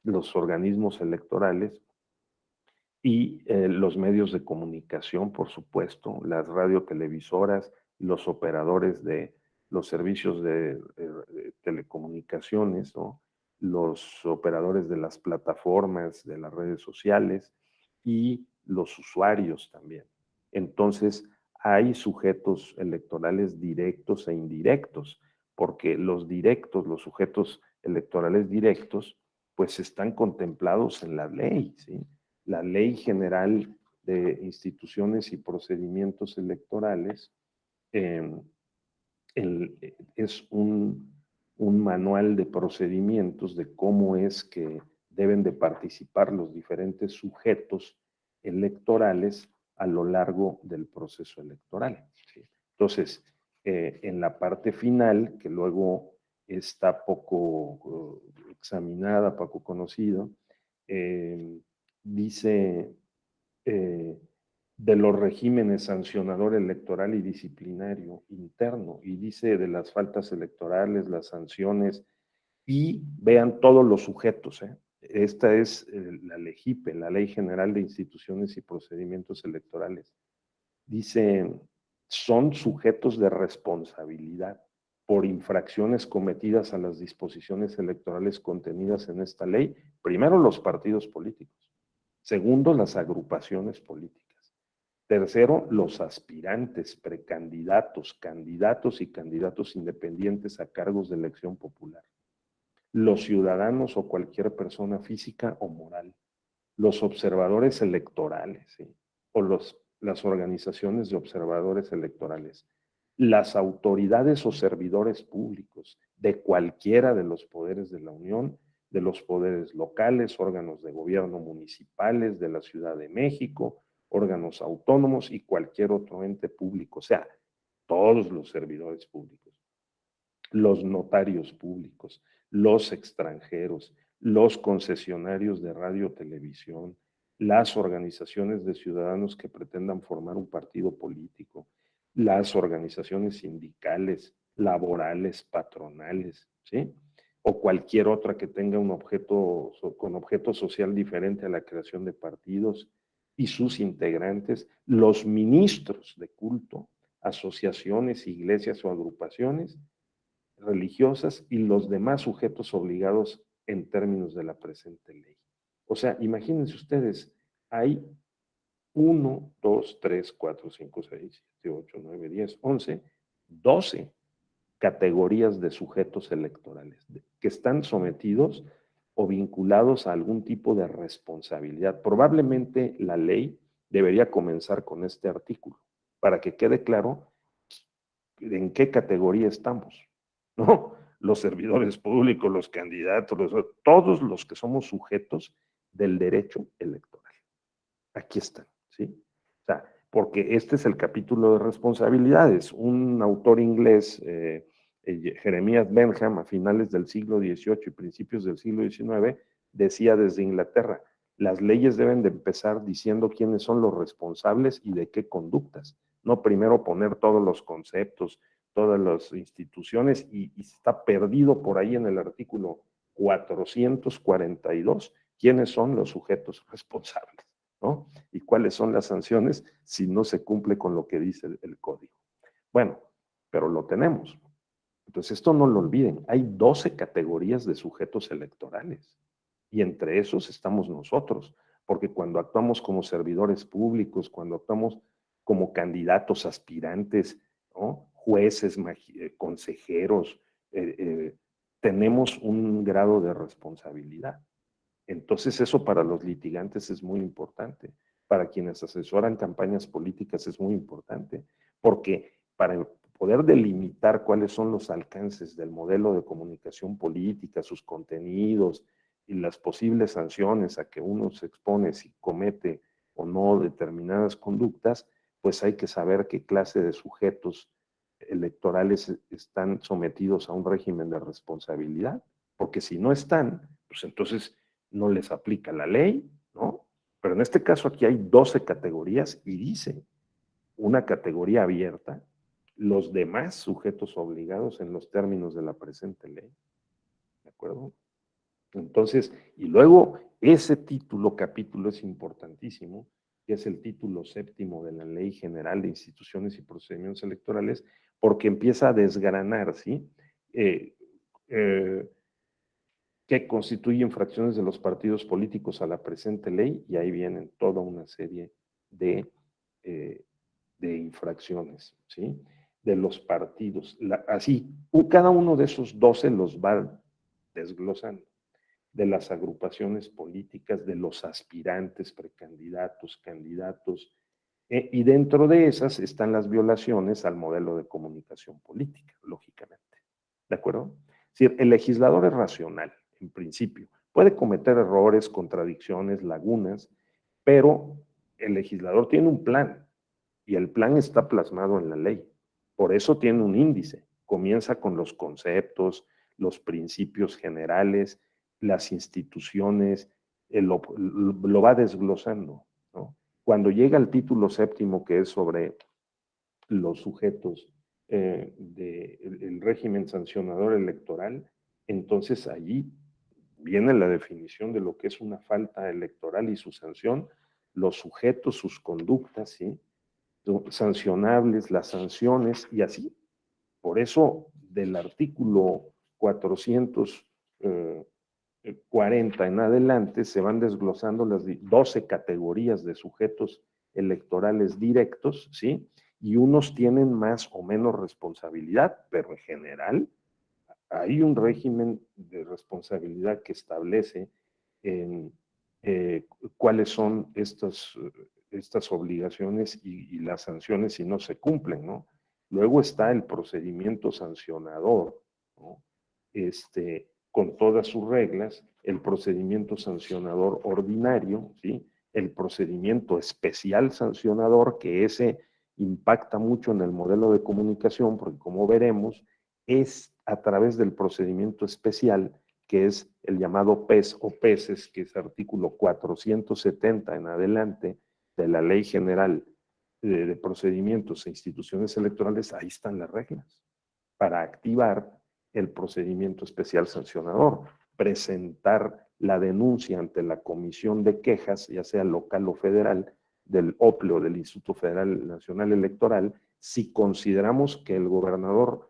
los organismos electorales y los medios de comunicación, por supuesto, las radiotelevisoras, los operadores de los servicios de telecomunicaciones, ¿no? Los operadores de las plataformas, de las redes sociales y los usuarios también. Entonces, hay sujetos electorales directos e indirectos, porque los directos, los sujetos electorales directos, pues están contemplados en la ley, ¿sí? La Ley General de Instituciones y Procedimientos Electorales es un manual de procedimientos de cómo es que deben de participar los diferentes sujetos electorales a lo largo del proceso electoral, ¿sí? Entonces, en la parte final, que luego está poco examinada, poco conocido, dice de los regímenes sancionador electoral y disciplinario interno, y dice de las faltas electorales, las sanciones, y vean todos los sujetos. Esta es la LEGIPE, la Ley General de Instituciones y Procedimientos Electorales. Dice, son sujetos de responsabilidad por infracciones cometidas a las disposiciones electorales contenidas en esta ley. Primero, los partidos políticos. Segundo, las agrupaciones políticas. Tercero, los aspirantes, precandidatos, candidatos y candidatos independientes a cargos de elección popular. Los ciudadanos o cualquier persona física o moral. Los observadores electorales, ¿sí? O las organizaciones de observadores electorales. Las autoridades o servidores públicos de cualquiera de los poderes de la Unión, de los poderes locales, órganos de gobierno municipales, de la Ciudad de México, órganos autónomos y cualquier otro ente público, o sea, todos los servidores públicos, los notarios públicos, los extranjeros, los concesionarios de radio, televisión, las organizaciones de ciudadanos que pretendan formar un partido político, las organizaciones sindicales, laborales, patronales, ¿sí? O cualquier otra que tenga un objeto con objeto social diferente a la creación de partidos y sus integrantes, los ministros de culto, asociaciones, iglesias o agrupaciones religiosas y los demás sujetos obligados en términos de la presente ley. O sea, imagínense ustedes, hay 1, 2, 3, 4, 5, 6, 7, 8, 9, 10, 11, 12 categorías de sujetos electorales que están sometidos o vinculados a algún tipo de responsabilidad. Probablemente la ley debería comenzar con este artículo para que quede claro en qué categoría estamos, ¿no? Los servidores públicos, los candidatos, todos los que somos sujetos del derecho electoral. Aquí están, ¿sí? O sea, porque este es el capítulo de responsabilidades. Un autor inglés, Jeremías Bentham, a finales del siglo XVIII y principios del siglo XIX, decía desde Inglaterra, las leyes deben de empezar diciendo quiénes son los responsables y de qué conductas, no primero poner todos los conceptos, todas las instituciones, y está perdido por ahí en el artículo 442 quiénes son los sujetos responsables, ¿no? Y cuáles son las sanciones si no se cumple con lo que dice el código. Bueno, pero lo tenemos. Entonces, esto no lo olviden. Hay 12 categorías de sujetos electorales y entre esos estamos nosotros, porque cuando actuamos como servidores públicos, cuando actuamos como candidatos aspirantes, ¿no? Jueces, consejeros, tenemos un grado de responsabilidad. Entonces, eso para los litigantes es muy importante. Para quienes asesoran campañas políticas es muy importante, porque para poder delimitar cuáles son los alcances del modelo de comunicación política, sus contenidos y las posibles sanciones a que uno se expone si comete o no determinadas conductas, pues hay que saber qué clase de sujetos electorales están sometidos a un régimen de responsabilidad, porque si no están, pues entonces no les aplica la ley, ¿no? Pero en este caso aquí hay 12 categorías y dice una categoría abierta, los demás sujetos obligados en los términos de la presente ley, ¿de acuerdo? Entonces, y luego ese capítulo es importantísimo, que es el título 7º de la Ley General de Instituciones y Procedimientos Electorales, porque empieza a desgranar, ¿sí? Que constituye infracciones de los partidos políticos a la presente ley, y ahí vienen toda una serie de infracciones, ¿sí? De los partidos. Así, cada uno de esos 12 los va desglosando, de las agrupaciones políticas, de los aspirantes, precandidatos, candidatos, y dentro de esas están las violaciones al modelo de comunicación política, lógicamente, ¿de acuerdo? Es decir, el legislador es racional, en principio. Puede cometer errores, contradicciones, lagunas, pero el legislador tiene un plan y el plan está plasmado en la ley. Por eso tiene un índice. Comienza con los conceptos, los principios generales, las instituciones, lo va desglosando, ¿no? Cuando llega al título 7º, que es sobre los sujetos del régimen sancionador electoral, entonces allí viene la definición de lo que es una falta electoral y su sanción, los sujetos, sus conductas, ¿sí? Sancionables, las sanciones y así. Por eso del artículo 440 en adelante se van desglosando las 12 categorías de sujetos electorales directos, ¿sí? Y unos tienen más o menos responsabilidad, pero en general hay un régimen de responsabilidad que establece cuáles son estas obligaciones y las sanciones si no se cumplen, ¿no? Luego está el procedimiento sancionador, ¿no? Con todas sus reglas, el procedimiento sancionador ordinario, ¿sí? El procedimiento especial sancionador, que ese impacta mucho en el modelo de comunicación, porque como veremos, es a través del procedimiento especial, que es el llamado PES o PESES, que es artículo 470 en adelante de la Ley General de Procedimientos e Instituciones Electorales. Ahí están las reglas para activar el procedimiento especial sancionador, presentar la denuncia ante la Comisión de Quejas, ya sea local o federal, del OPLE o del Instituto Federal Nacional Electoral, si consideramos que el gobernador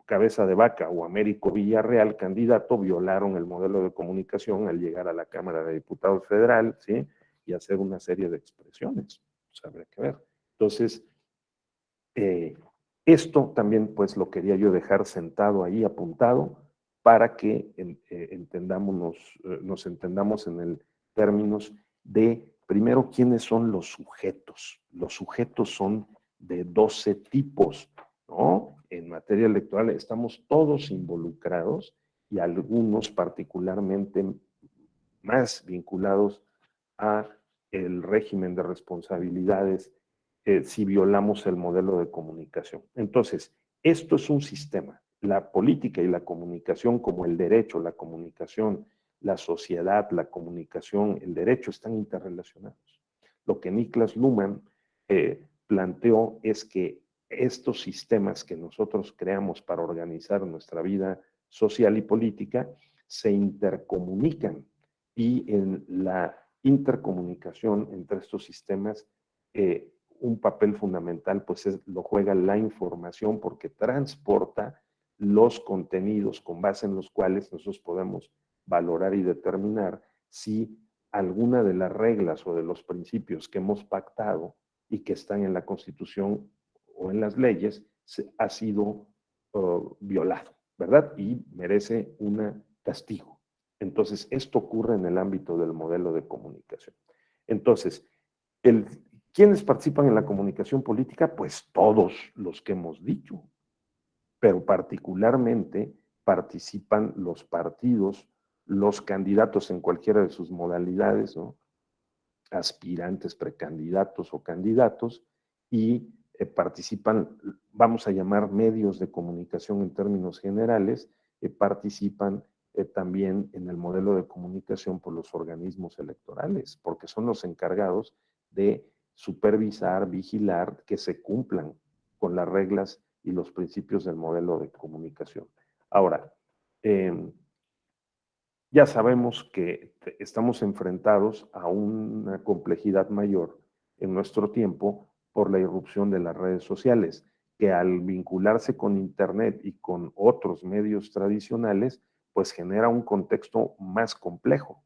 Cabeza de Vaca o Américo Villarreal, candidato, violaron el modelo de comunicación al llegar a la Cámara de Diputados Federal, ¿sí? Y hacer una serie de expresiones. Pues habrá que ver. Entonces, esto también pues lo quería yo dejar sentado ahí, apuntado, para que nos entendamos en el términos de, primero, quiénes son los sujetos. Los sujetos son de 12 tipos, ¿no? En materia electoral estamos todos involucrados y algunos particularmente más vinculados a el régimen de responsabilidades si violamos el modelo de comunicación. Entonces, esto es un sistema. La política y la comunicación, como el derecho, la comunicación, la sociedad, la comunicación, el derecho, están interrelacionados. Lo que Niklas Luhmann planteó es que estos sistemas que nosotros creamos para organizar nuestra vida social y política se intercomunican, y en la intercomunicación entre estos sistemas un papel fundamental pues lo juega la información, porque transporta los contenidos con base en los cuales nosotros podemos valorar y determinar si alguna de las reglas o de los principios que hemos pactado y que están en la Constitución o en las leyes ha sido violado, ¿verdad? Y merece un castigo. Entonces, esto ocurre en el ámbito del modelo de comunicación. Entonces, ¿quiénes participan en la comunicación política? Pues todos los que hemos dicho, pero particularmente participan los partidos, los candidatos en cualquiera de sus modalidades, ¿no? Aspirantes, precandidatos o candidatos, y participan, vamos a llamar medios de comunicación en términos generales, participan también en el modelo de comunicación por los organismos electorales, porque son los encargados de supervisar, vigilar que se cumplan con las reglas y los principios del modelo de comunicación. Ahora, ya sabemos que estamos enfrentados a una complejidad mayor en nuestro tiempo por la irrupción de las redes sociales, que al vincularse con Internet y con otros medios tradicionales, pues genera un contexto más complejo.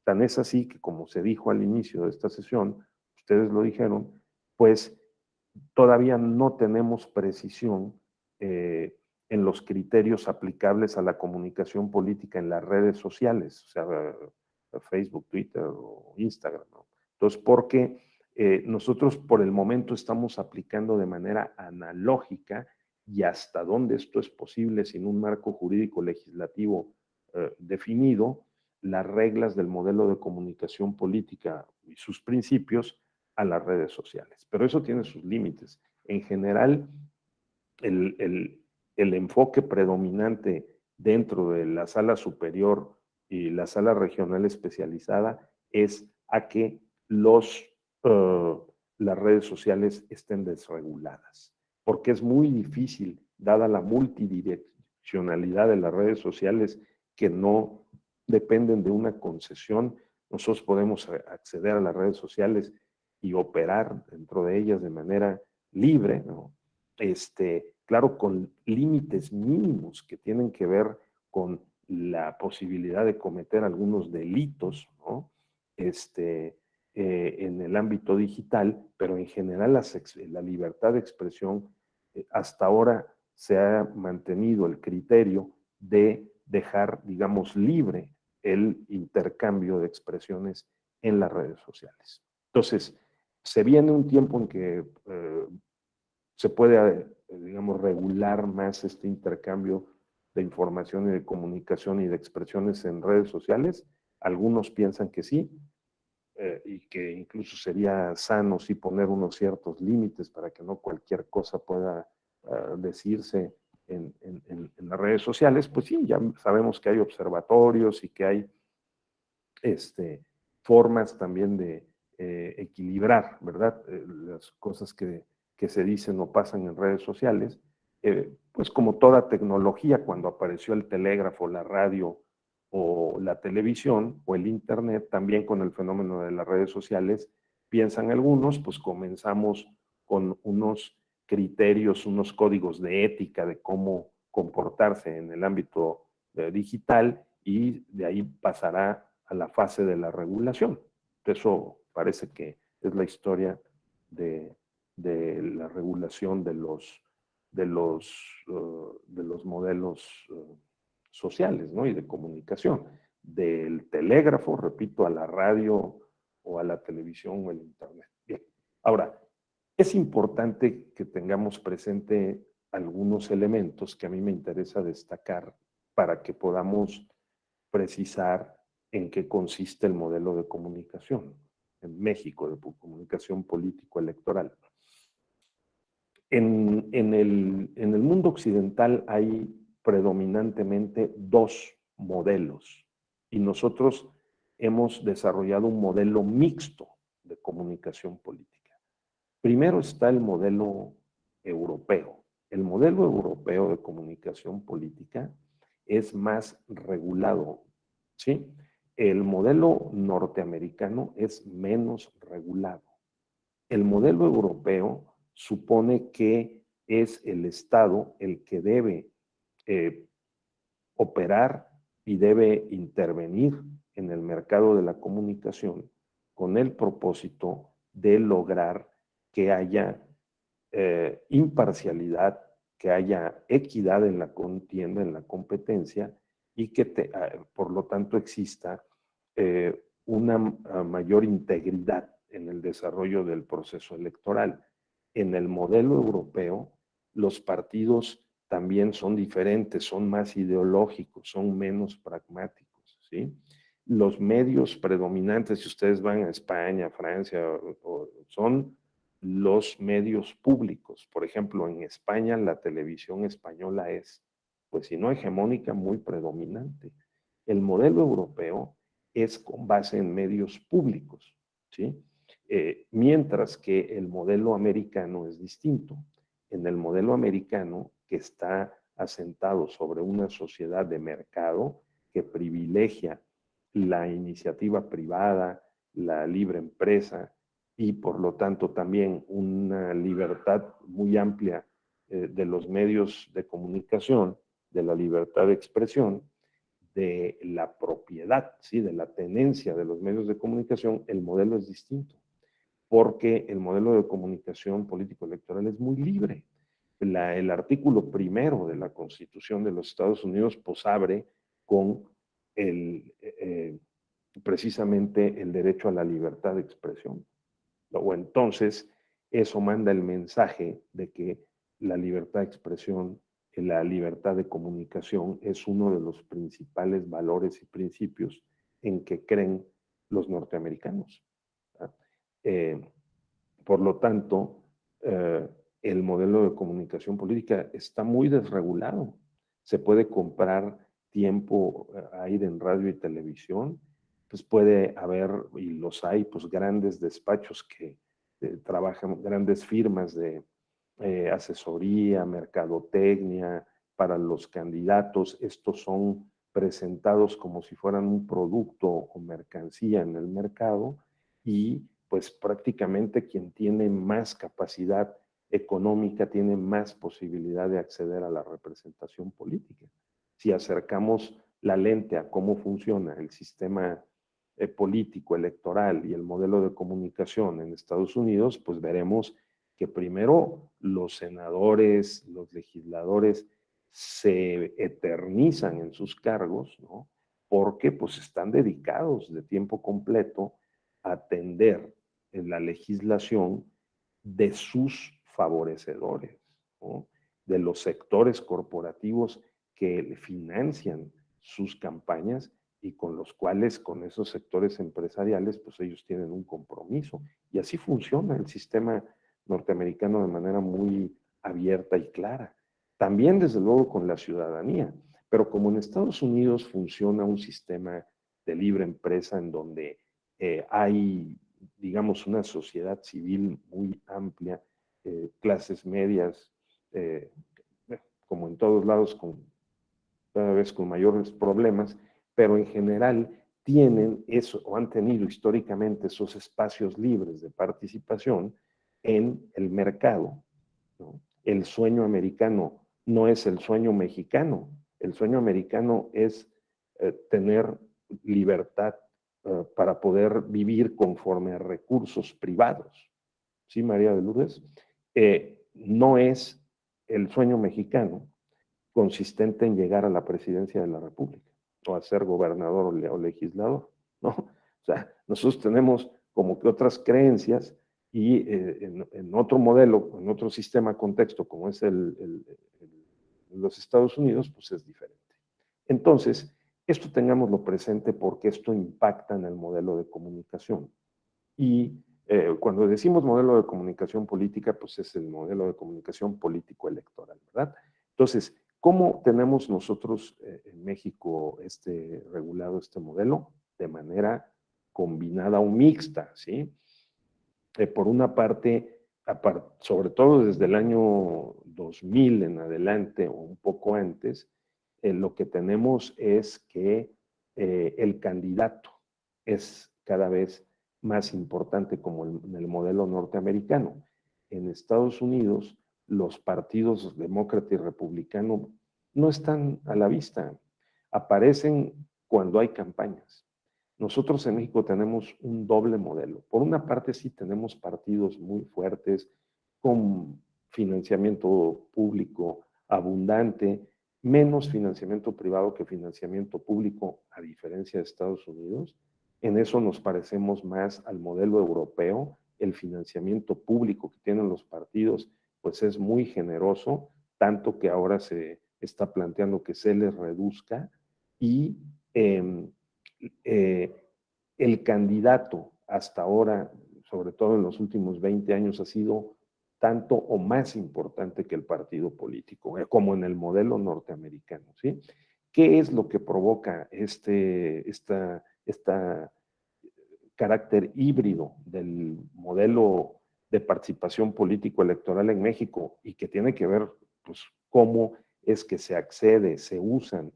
Tan es así que, como se dijo al inicio de esta sesión, ustedes lo dijeron, pues todavía no tenemos precisión en los criterios aplicables a la comunicación política en las redes sociales, o sea, Facebook, Twitter o Instagram, ¿no? Entonces, porque nosotros por el momento estamos aplicando de manera analógica, y hasta dónde esto es posible sin un marco jurídico legislativo definido, las reglas del modelo de comunicación política y sus principios a las redes sociales. Pero eso tiene sus límites. En general, el enfoque predominante dentro de la sala superior y la sala regional especializada es a que las redes sociales estén desreguladas, porque es muy difícil, dada la multidireccionalidad de las redes sociales que no dependen de una concesión. Nosotros podemos acceder a las redes sociales y operar dentro de ellas de manera libre, ¿no? Claro, con límites mínimos que tienen que ver con la posibilidad de cometer algunos delitos, ¿no? En el ámbito digital, pero en general la libertad de expresión, hasta ahora se ha mantenido el criterio de dejar, digamos, libre el intercambio de expresiones en las redes sociales. Entonces, se viene un tiempo en que se puede, digamos, regular más este intercambio de información y de comunicación y de expresiones en redes sociales. Algunos piensan que sí, y que incluso sería sano sí poner unos ciertos límites para que no cualquier cosa pueda decirse en las redes sociales. Pues sí, ya sabemos que hay observatorios y que hay formas también de equilibrar, ¿verdad? Las cosas que se dicen o pasan en redes sociales, pues como toda tecnología, cuando apareció el telégrafo, la radio o la televisión o el internet, también con el fenómeno de las redes sociales, piensan algunos, pues comenzamos con unos criterios, unos códigos de ética de cómo comportarse en el ámbito digital, y de ahí pasará a la fase de la regulación. Eso parece que es la historia de la regulación de los modelos sociales, ¿no? Y de comunicación, del telégrafo, repito, a la radio o a la televisión o el internet. Bien, ahora, es importante que tengamos presente algunos elementos que a mí me interesa destacar para que podamos precisar en qué consiste el modelo de comunicación en México, de comunicación político-electoral. En el mundo occidental hay predominantemente dos modelos y nosotros hemos desarrollado un modelo mixto de comunicación política. Primero está el modelo europeo. El modelo europeo de comunicación política es más regulado, ¿sí? El modelo norteamericano es menos regulado. El modelo europeo supone que es el Estado el que debe operar y debe intervenir en el mercado de la comunicación con el propósito de lograr que haya imparcialidad, que haya equidad en la contienda, en la competencia y que por lo tanto exista una mayor integridad en el desarrollo del proceso electoral. En el modelo europeo, los partidos también son diferentes, son más ideológicos, son menos pragmáticos, ¿sí? Los medios predominantes, si ustedes van a España, Francia, son los medios públicos. Por ejemplo, en España la televisión española es, pues si no hegemónica, muy predominante. El modelo europeo es con base en medios públicos, ¿sí? Mientras que el modelo americano es distinto. En el modelo americano, que está asentado sobre una sociedad de mercado que privilegia la iniciativa privada, la libre empresa y por lo tanto también una libertad muy amplia de los medios de comunicación, de la libertad de expresión, de la propiedad, ¿sí? De la tenencia de los medios de comunicación, el modelo es distinto, porque el modelo de comunicación político-electoral es muy libre. El artículo primero de la Constitución de los Estados Unidos pues abre con precisamente el derecho a la libertad de expresión. O entonces eso manda el mensaje de que la libertad de expresión, la libertad de comunicación es uno de los principales valores y principios en que creen los norteamericanos. Por lo tanto, el modelo de comunicación política está muy desregulado. Se puede comprar tiempo aire en radio y televisión, pues puede haber, y los hay, pues grandes despachos que trabajan, grandes firmas de asesoría, mercadotecnia para los candidatos. Estos son presentados como si fueran un producto o mercancía en el mercado y pues prácticamente quien tiene más capacidad económica tiene más posibilidad de acceder a la representación política. Si acercamos la lente a cómo funciona el sistema político, electoral y el modelo de comunicación en Estados Unidos, pues veremos que primero los senadores, los legisladores se eternizan en sus cargos, ¿no? Porque pues están dedicados de tiempo completo a atender en la legislación de sus favorecedores, ¿no? De los sectores corporativos que financian sus campañas y con los cuales, con esos sectores empresariales, pues ellos tienen un compromiso. Y así funciona el sistema norteamericano de manera muy abierta y clara. También, desde luego, con la ciudadanía. Pero como en Estados Unidos funciona un sistema de libre empresa en donde hay, digamos, una sociedad civil muy amplia, clases medias, como en todos lados, cada vez con mayores problemas, pero en general tienen eso, o han tenido históricamente esos espacios libres de participación en el mercado, ¿no? El sueño americano no es el sueño mexicano. El sueño americano es tener libertad para poder vivir conforme a recursos privados. ¿Sí, María de Lourdes? No es el sueño mexicano consistente en llegar a la presidencia de la República o a ser gobernador o legislador, ¿no? O sea, nosotros tenemos como que otras creencias y en otro modelo, en otro sistema contexto como es los Estados Unidos, pues es diferente. Entonces, esto tengámoslo presente porque esto impacta en el modelo de comunicación. Y cuando decimos modelo de comunicación política, pues es el modelo de comunicación político-electoral, ¿verdad? Entonces, ¿cómo tenemos nosotros en México regulado este modelo? De manera combinada o mixta, ¿sí? Por una parte, sobre todo desde el año 2000 en adelante o un poco antes, lo que tenemos es que el candidato es cada vez más importante como en el modelo norteamericano. En Estados Unidos, los partidos demócrata y republicano no están a la vista, aparecen cuando hay campañas. Nosotros en México tenemos un doble modelo. Por una parte, sí tenemos partidos muy fuertes, con financiamiento público abundante, menos financiamiento privado que financiamiento público, a diferencia de Estados Unidos. En eso nos parecemos más al modelo europeo. El financiamiento público que tienen los partidos, pues es muy generoso, tanto que ahora se está planteando que se les reduzca y el candidato hasta ahora, sobre todo en los últimos 20 años, ha sido tanto o más importante que el partido político, como en el modelo norteamericano, ¿sí? ¿Qué es lo que provoca este carácter híbrido del modelo de participación político-electoral en México y que tiene que ver, pues, cómo es que se accede, se usan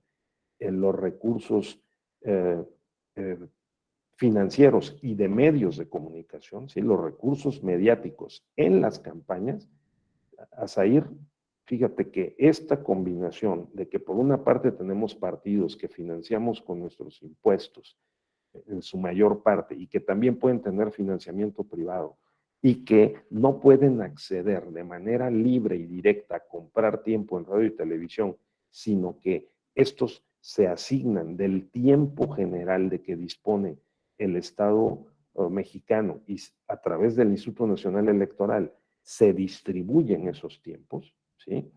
en los recursos financieros y de medios de comunicación, ¿sí? Los recursos mediáticos en las campañas? Azair, fíjate que esta combinación de que por una parte tenemos partidos que financiamos con nuestros impuestos, en su mayor parte, y que también pueden tener financiamiento privado, y que no pueden acceder de manera libre y directa a comprar tiempo en radio y televisión, sino que estos se asignan del tiempo general de que dispone el Estado mexicano y a través del Instituto Nacional Electoral se distribuyen esos tiempos, ¿sí?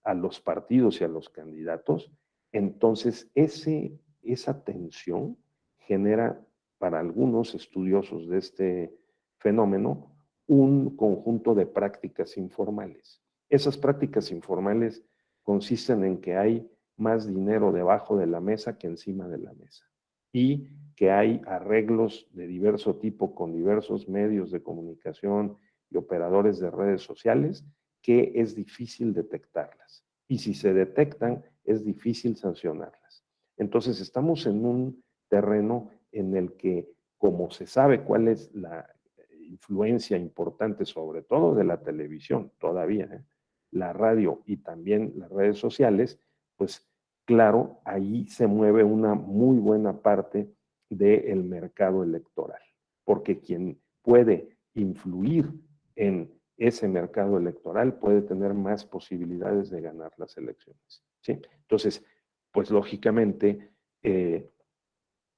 A los partidos y a los candidatos. Entonces, esa tensión genera para algunos estudiosos de este fenómeno un conjunto de prácticas informales. Esas prácticas informales consisten en que hay más dinero debajo de la mesa que encima de la mesa y que hay arreglos de diverso tipo con diversos medios de comunicación y operadores de redes sociales que es difícil detectarlas. Y si se detectan, es difícil sancionarlas. Entonces, estamos en un terreno en el que, como se sabe cuál es la influencia importante, sobre todo de la televisión todavía, la radio y también las redes sociales, pues claro, ahí se mueve una muy buena parte del mercado electoral, porque quien puede influir en ese mercado electoral puede tener más posibilidades de ganar las elecciones, ¿sí? Entonces, pues lógicamente,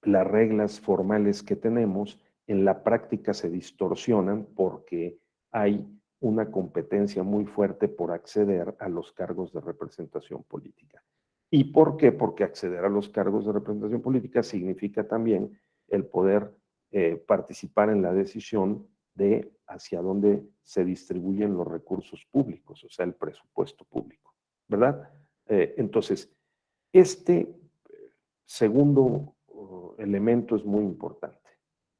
las reglas formales que tenemos en la práctica se distorsionan porque hay una competencia muy fuerte por acceder a los cargos de representación política. ¿Y por qué? Porque acceder a los cargos de representación política significa también el poder participar en la decisión de hacia dónde se distribuyen los recursos públicos, o sea, el presupuesto público, ¿verdad? Entonces, este segundo elemento es muy importante.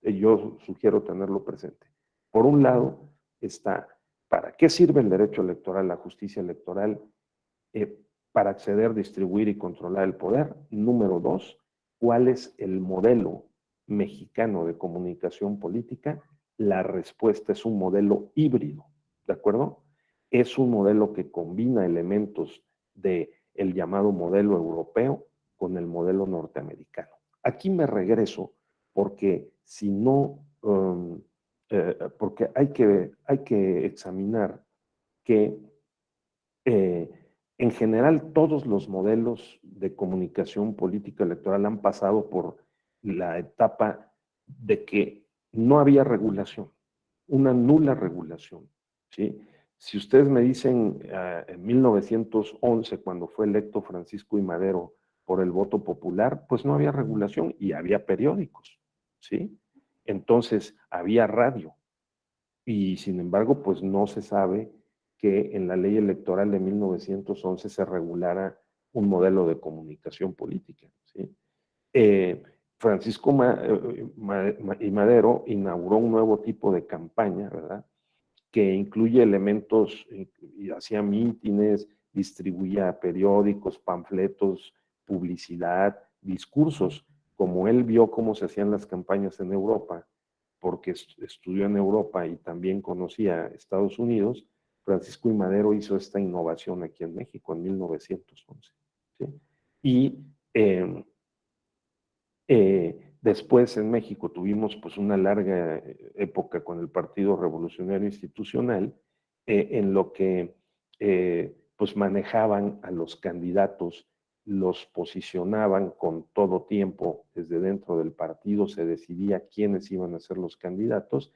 Yo sugiero tenerlo presente. Por un lado está, ¿para qué sirve el derecho electoral, la justicia electoral? Para acceder, distribuir y controlar el poder. Número dos, ¿cuál es el modelo mexicano de comunicación política? La respuesta es un modelo híbrido, ¿de acuerdo? Es un modelo que combina elementos del llamado modelo europeo con el modelo norteamericano. Aquí me regreso porque si no, porque hay que examinar que en general todos los modelos de comunicación política electoral han pasado por la etapa de que no había regulación, una nula regulación, ¿sí? Si ustedes me dicen en 1911, cuando fue electo Francisco I. Madero por el voto popular, pues no había regulación y había periódicos, ¿sí? Entonces había radio, Y sin embargo, pues no se sabe que en la ley electoral de 1911 se regulara un modelo de comunicación política, ¿sí? Francisco y Madero inauguró un nuevo tipo de campaña, ¿verdad? Que incluye elementos, y hacía mítines, distribuía periódicos, panfletos, publicidad, discursos, como él vio cómo se hacían las campañas en Europa, porque estudió en Europa y también conocía Estados Unidos. Francisco I. Madero hizo esta innovación aquí en México en 1911. ¿Sí? Y después en México tuvimos pues una larga época con el Partido Revolucionario Institucional, en lo que pues manejaban a los candidatos, los posicionaban con todo tiempo desde dentro del partido, se decidía quiénes iban a ser los candidatos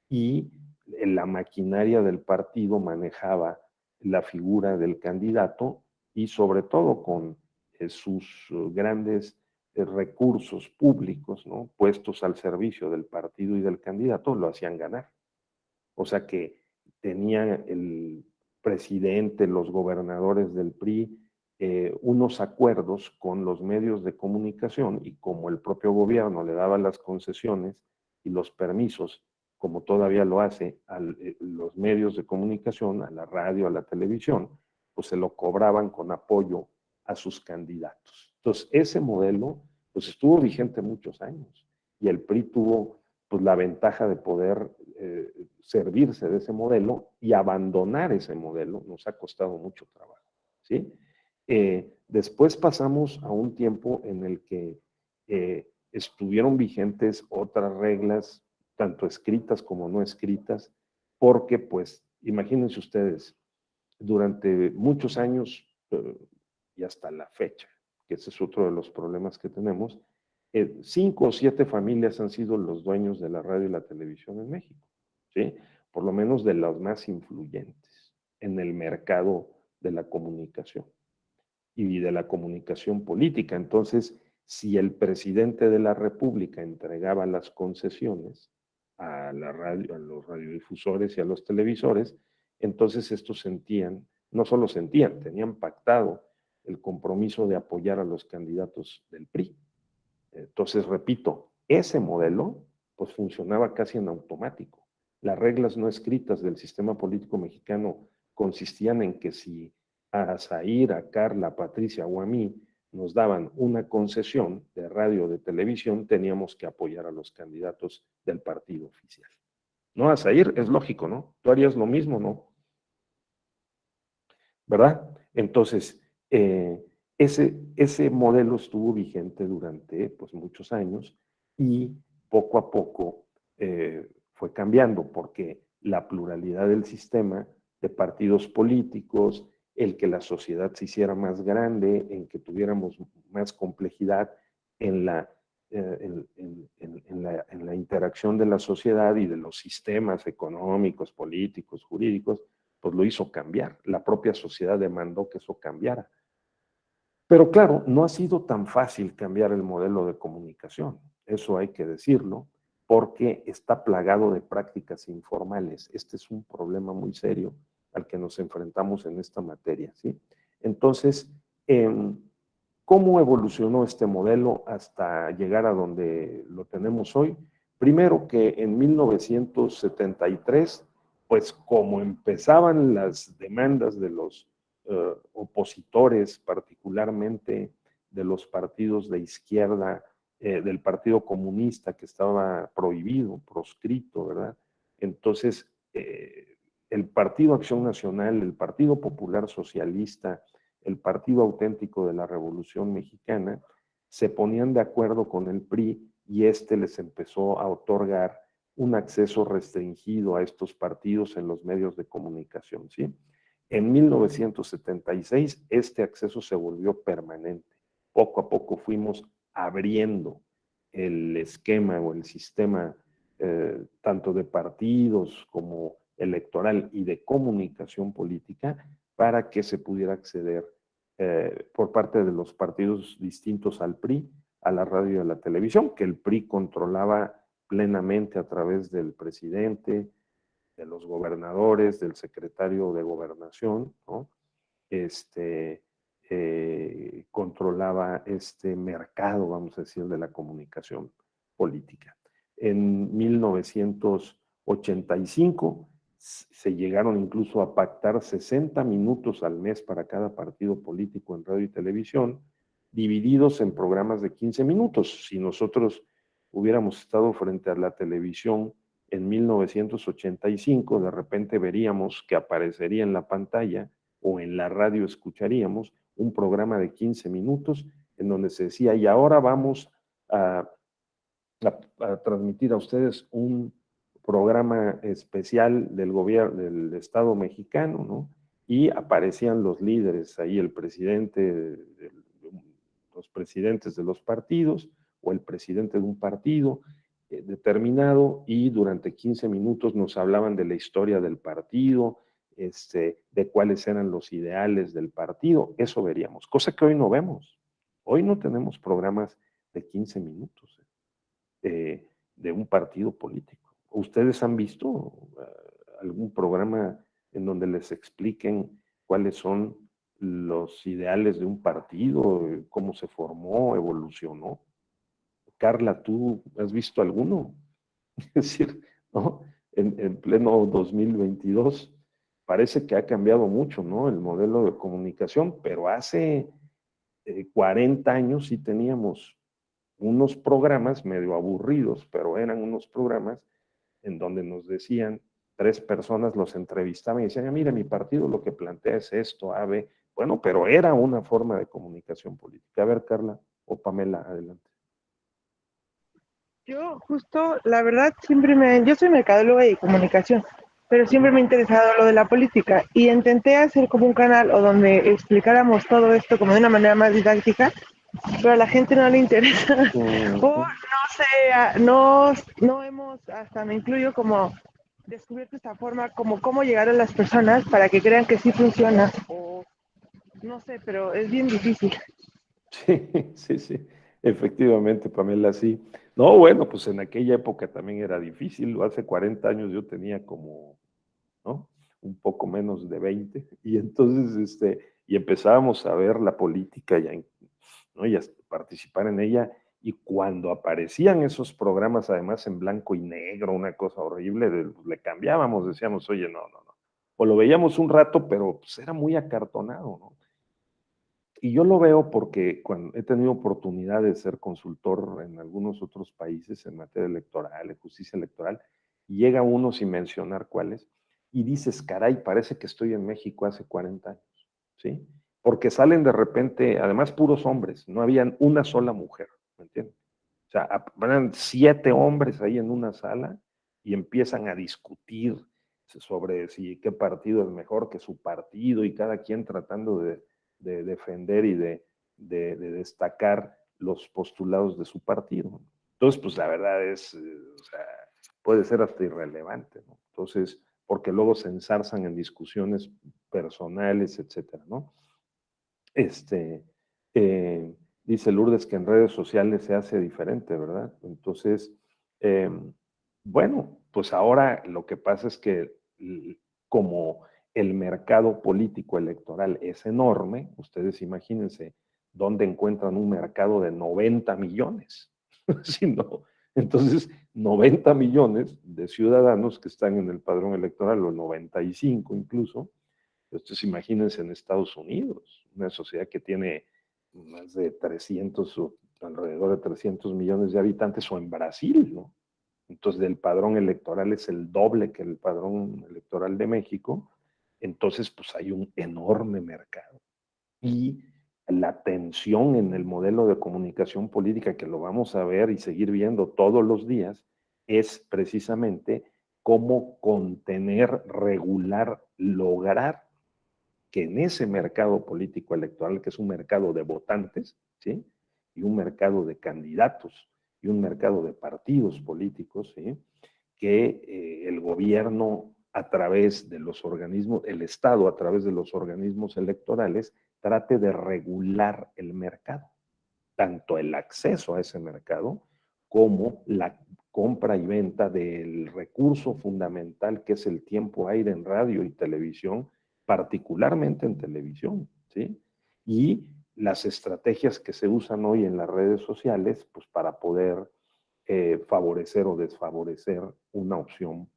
y la maquinaria del partido manejaba la figura del candidato y sobre todo con sus grandes recursos públicos, ¿no? Puestos al servicio del partido y del candidato, lo hacían ganar. O sea que tenía el presidente, los gobernadores del PRI, unos acuerdos con los medios de comunicación y como el propio gobierno le daba las concesiones y los permisos, como todavía lo hace a los medios de comunicación, a la radio, a la televisión, pues se lo cobraban con apoyo a sus candidatos. Entonces, ese modelo pues estuvo vigente muchos años y el PRI tuvo pues la ventaja de poder servirse de ese modelo y abandonar ese modelo nos ha costado mucho trabajo, ¿sí? Después pasamos a un tiempo en el que estuvieron vigentes otras reglas, tanto escritas como no escritas, porque pues imagínense ustedes, durante muchos años y hasta la fecha, que ese es otro de los problemas que tenemos, 5 o 7 familias han sido los dueños de la radio y la televisión en México, ¿sí? Por lo menos de las más influyentes en el mercado de la comunicación y de la comunicación política. Entonces, si el presidente de la República entregaba las concesiones a la radio, a los radiodifusores y a los televisores, entonces estos sentían, no solo sentían, tenían pactado el compromiso de apoyar a los candidatos del PRI. Entonces, repito, ese modelo pues funcionaba casi en automático. Las reglas no escritas del sistema político mexicano consistían en que si a Zair, a Carla, a Patricia o a mí nos daban una concesión de radio o de televisión, teníamos que apoyar a los candidatos del partido oficial. No, a Zair es lógico, ¿no? Tú harías lo mismo, ¿no? ¿Verdad? Entonces, ese modelo estuvo vigente durante pues, muchos años y poco a poco fue cambiando porque la pluralidad del sistema de partidos políticos, el que la sociedad se hiciera más grande, en que tuviéramos más complejidad en la interacción de la sociedad y de los sistemas económicos, políticos, jurídicos, pues lo hizo cambiar. La propia sociedad demandó que eso cambiara. Pero claro, no ha sido tan fácil cambiar el modelo de comunicación, eso hay que decirlo, porque está plagado de prácticas informales. Este es un problema muy serio al que nos enfrentamos en esta materia, ¿sí? Entonces, ¿cómo evolucionó este modelo hasta llegar a donde lo tenemos hoy? Primero que en 1973, pues como empezaban las demandas de los opositores, particularmente de los partidos de izquierda, del Partido Comunista que estaba prohibido, proscrito, ¿verdad? Entonces, el Partido Acción Nacional, el Partido Popular Socialista, el Partido Auténtico de la Revolución Mexicana, se ponían de acuerdo con el PRI y les empezó a otorgar un acceso restringido a estos partidos en los medios de comunicación, ¿sí? En 1976, este acceso se volvió permanente. Poco a poco fuimos abriendo el esquema o el sistema tanto de partidos como electoral y de comunicación política para que se pudiera acceder por parte de los partidos distintos al PRI, a la radio y a la televisión, que el PRI controlaba plenamente a través del presidente, de los gobernadores, del secretario de Gobernación, ¿no? Controlaba este mercado, vamos a decir, de la comunicación política. En 1985 se llegaron incluso a pactar 60 minutos al mes para cada partido político en radio y televisión, divididos en programas de 15 minutos. Si nosotros hubiéramos estado frente a la televisión en 1985, de repente veríamos que aparecería en la pantalla o en la radio escucharíamos un programa de 15 minutos en donde se decía, y ahora vamos a transmitir a ustedes un programa especial del gobierno del Estado mexicano, ¿no? Y aparecían los líderes ahí, el presidente, los presidentes de los partidos o el presidente de un partido determinado, y durante 15 minutos nos hablaban de la historia del partido, de cuáles eran los ideales del partido. Eso veríamos, cosa que hoy no vemos. Hoy no tenemos programas de 15 minutos de un partido político. ¿Ustedes han visto algún programa en donde les expliquen cuáles son los ideales de un partido, cómo se formó, evolucionó? Carla, ¿tú has visto alguno? Es decir, ¿no? En pleno 2022 parece que ha cambiado mucho, ¿no? El modelo de comunicación, pero hace 40 años sí teníamos unos programas medio aburridos, pero eran unos programas en donde nos decían, 3 personas los entrevistaban y decían, mira, mi partido lo que plantea es esto, A, B. Bueno, pero era una forma de comunicación política. A ver, Carla o Pamela, adelante. Yo justo, la verdad, yo soy mercadóloga y comunicación, pero siempre me ha interesado lo de la política y intenté hacer como un canal o donde explicáramos todo esto como de una manera más didáctica, pero a la gente no le interesa. O no sé, no hemos, hasta me incluyo, como descubierto esta forma, como cómo llegar a las personas para que crean que sí funciona, o no sé, pero es bien difícil. Sí, efectivamente, Pamela, sí. No, bueno, pues en aquella época también era difícil. Hace 40 años yo tenía como, ¿no? Un poco menos de 20. Y entonces, y empezábamos a ver la política ya, ¿no? Y a participar en ella. Y cuando aparecían esos programas, además en blanco y negro, una cosa horrible, le cambiábamos, decíamos, oye, no. O lo veíamos un rato, pero pues era muy acartonado, ¿no? Y yo lo veo porque cuando he tenido oportunidad de ser consultor en algunos otros países en materia electoral, en justicia electoral, y llega uno sin mencionar cuáles, y dices, caray, parece que estoy en México hace 40 años, ¿sí? Porque salen de repente, además puros hombres, no habían una sola mujer, ¿me entiendes? O sea, van 7 hombres ahí en una sala y empiezan a discutir sobre si qué partido es mejor que su partido y cada quien tratando de defender y de destacar los postulados de su partido. Entonces, pues la verdad es, o sea, puede ser hasta irrelevante, ¿no? Entonces, porque luego se ensarzan en discusiones personales, etcétera, ¿no? Dice Lourdes que en redes sociales se hace diferente, ¿verdad? Entonces, bueno, pues ahora lo que pasa es que como el mercado político electoral es enorme, ustedes imagínense dónde encuentran un mercado de 90 millones. Si no, entonces 90 millones de ciudadanos que están en el padrón electoral, o 95 incluso. Entonces imagínense en Estados Unidos, una sociedad que tiene más de 300 o alrededor de 300 millones de habitantes, o en Brasil, ¿no? Entonces el padrón electoral es el doble que el padrón electoral de México. Entonces, pues hay un enorme mercado. Y la tensión en el modelo de comunicación política, que lo vamos a ver y seguir viendo todos los días, es precisamente cómo contener, regular, lograr que en ese mercado político electoral, que es un mercado de votantes, ¿sí? Y un mercado de candidatos, y un mercado de partidos políticos, ¿sí? Que el gobierno a través de los organismos, el Estado a través de los organismos electorales, trate de regular el mercado, tanto el acceso a ese mercado como la compra y venta del recurso fundamental que es el tiempo aire en radio y televisión, particularmente en televisión, ¿sí? Y las estrategias que se usan hoy en las redes sociales, pues para poder favorecer o desfavorecer una opción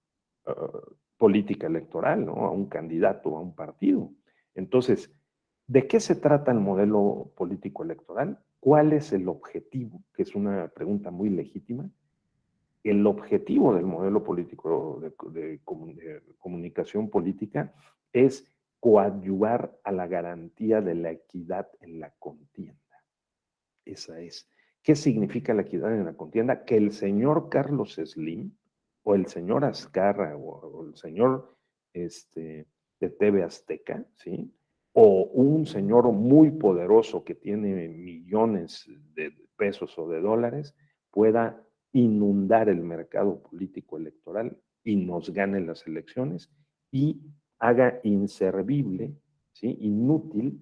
política electoral, ¿no? A un candidato, a un partido. Entonces, ¿de qué se trata el modelo político electoral? ¿Cuál es el objetivo? Que es una pregunta muy legítima. El objetivo del modelo político de comunicación política es coadyuvar a la garantía de la equidad en la contienda. Esa es. ¿Qué significa la equidad en la contienda? Que el señor Carlos Slim o el señor Azcarra o el señor de TV Azteca, ¿sí? O un señor muy poderoso que tiene millones de pesos o de dólares pueda inundar el mercado político electoral y nos gane las elecciones y haga inservible, ¿sí? Inútil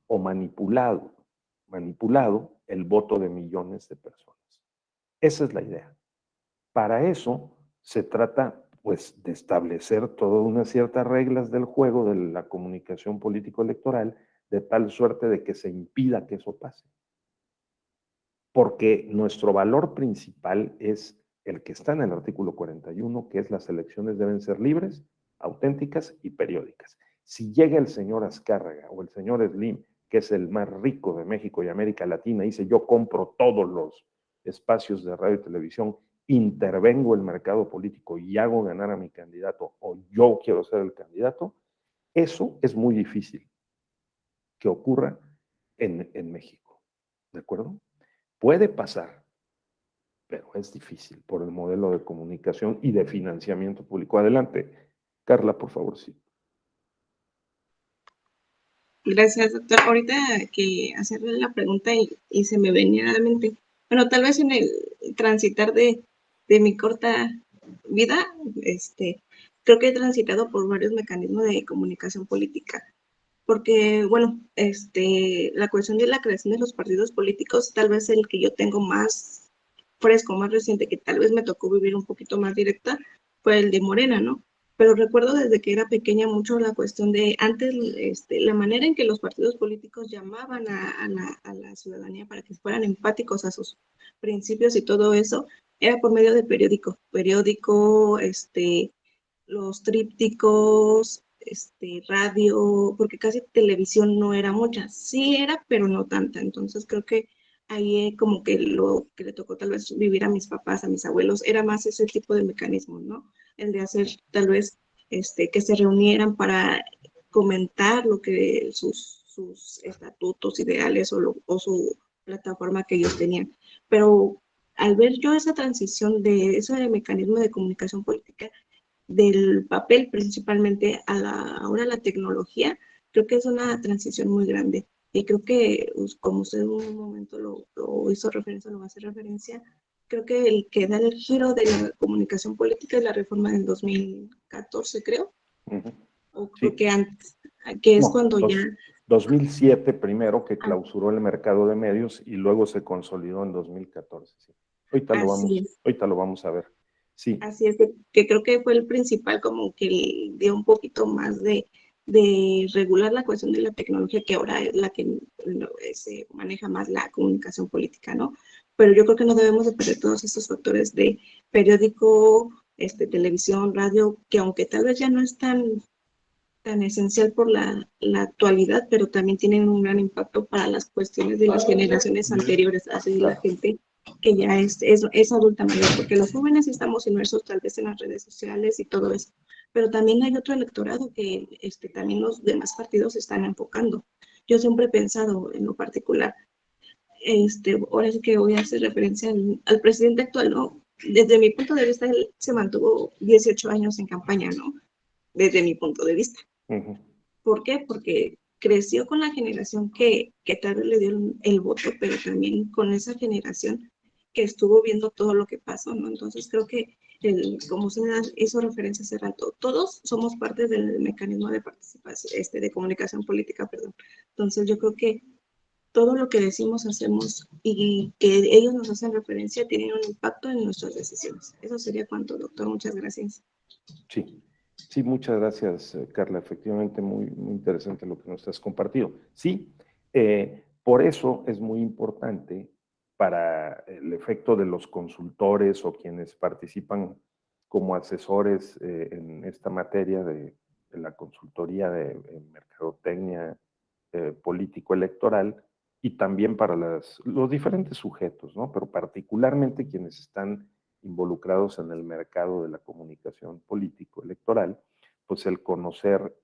o manipulado el voto de millones de personas. Esa es la idea. Para eso se trata, pues, de establecer todas unas ciertas reglas del juego de la comunicación político-electoral de tal suerte de que se impida que eso pase. Porque nuestro valor principal es el que está en el artículo 41, que es las elecciones deben ser libres, auténticas y periódicas. Si llega el señor Azcárraga o el señor Slim, que es el más rico de México y América Latina, y dice yo compro todos los espacios de radio y televisión, intervengo el mercado político y hago ganar a mi candidato o yo quiero ser el candidato, eso es muy difícil que ocurra en México. ¿De acuerdo? Puede pasar, pero es difícil por el modelo de comunicación y de financiamiento público. Adelante, Carla, por favor, sí. Gracias, doctor. Ahorita que hacerle la pregunta y se me venía a la mente, bueno, tal vez en el transitar de mi corta vida, creo que he transitado por varios mecanismos de comunicación política, porque, bueno, la cuestión de la creación de los partidos políticos, tal vez el que yo tengo más fresco, más reciente, que tal vez me tocó vivir un poquito más directa, fue el de Morena, ¿no? Pero recuerdo desde que era pequeña mucho la cuestión de antes, la manera en que los partidos políticos llamaban a la ciudadanía para que fueran empáticos a sus principios y todo eso, era por medio de periódico, los trípticos, radio, porque casi televisión no era mucha, sí era, pero no tanta. Entonces creo que ahí como que lo que le tocó tal vez vivir a mis papás, a mis abuelos, era más ese tipo de mecanismos, ¿no? El de hacer tal vez que se reunieran para comentar lo que sus estatutos, ideales o su plataforma que ellos tenían. Pero al ver yo esa transición de ese mecanismo de comunicación política, del papel principalmente ahora la tecnología, creo que es una transición muy grande. Y creo que, como usted en un momento lo hizo referencia, lo va a hacer referencia, creo que el que da el giro de la comunicación política es la reforma del 2014, creo. O creo Sí. que antes, que es cuando ya... 2007 primero, que clausuró el mercado de medios y luego se consolidó en 2014. Sí. Ahorita lo vamos a ver. Sí. Así es, que creo que fue el principal, como que dio un poquito más de regular la cuestión de la tecnología, que ahora es la que se maneja más la comunicación política, ¿no? Pero yo creo que no debemos de perder todos estos factores de periódico, televisión, radio, que aunque tal vez ya no es tan esencial por la actualidad, pero también tienen un gran impacto para las cuestiones de las generaciones anteriores, así la gente que ya es adulta mayor, porque los jóvenes estamos inmersos tal vez en las redes sociales y todo eso, pero también hay otro electorado que también los demás partidos están enfocando. Yo siempre he pensado en lo particular, ahora sí que voy a hacer referencia al presidente actual, ¿no? Desde mi punto de vista, él se mantuvo 18 años en campaña, ¿no? Desde mi punto de vista. ¿Por qué? Porque creció con la generación que tal vez le dio el voto, pero también con esa generación que estuvo viendo todo lo que pasó, ¿no? Entonces creo que, como se hizo referencia hace rato, todos somos parte del mecanismo de participación, de comunicación política, perdón. Entonces yo creo que todo lo que decimos, hacemos y que ellos nos hacen referencia tienen un impacto en nuestras decisiones. Eso sería cuanto, doctor. Muchas gracias. Sí, sí, muchas gracias, Carla. Efectivamente, muy, muy interesante lo que nos has compartido. Sí, por eso es muy importante para el efecto de los consultores o quienes participan como asesores en esta materia de la consultoría de mercadotecnia político-electoral y también para los diferentes sujetos, ¿no? Pero particularmente quienes están involucrados en el mercado de la comunicación político-electoral, pues el conocer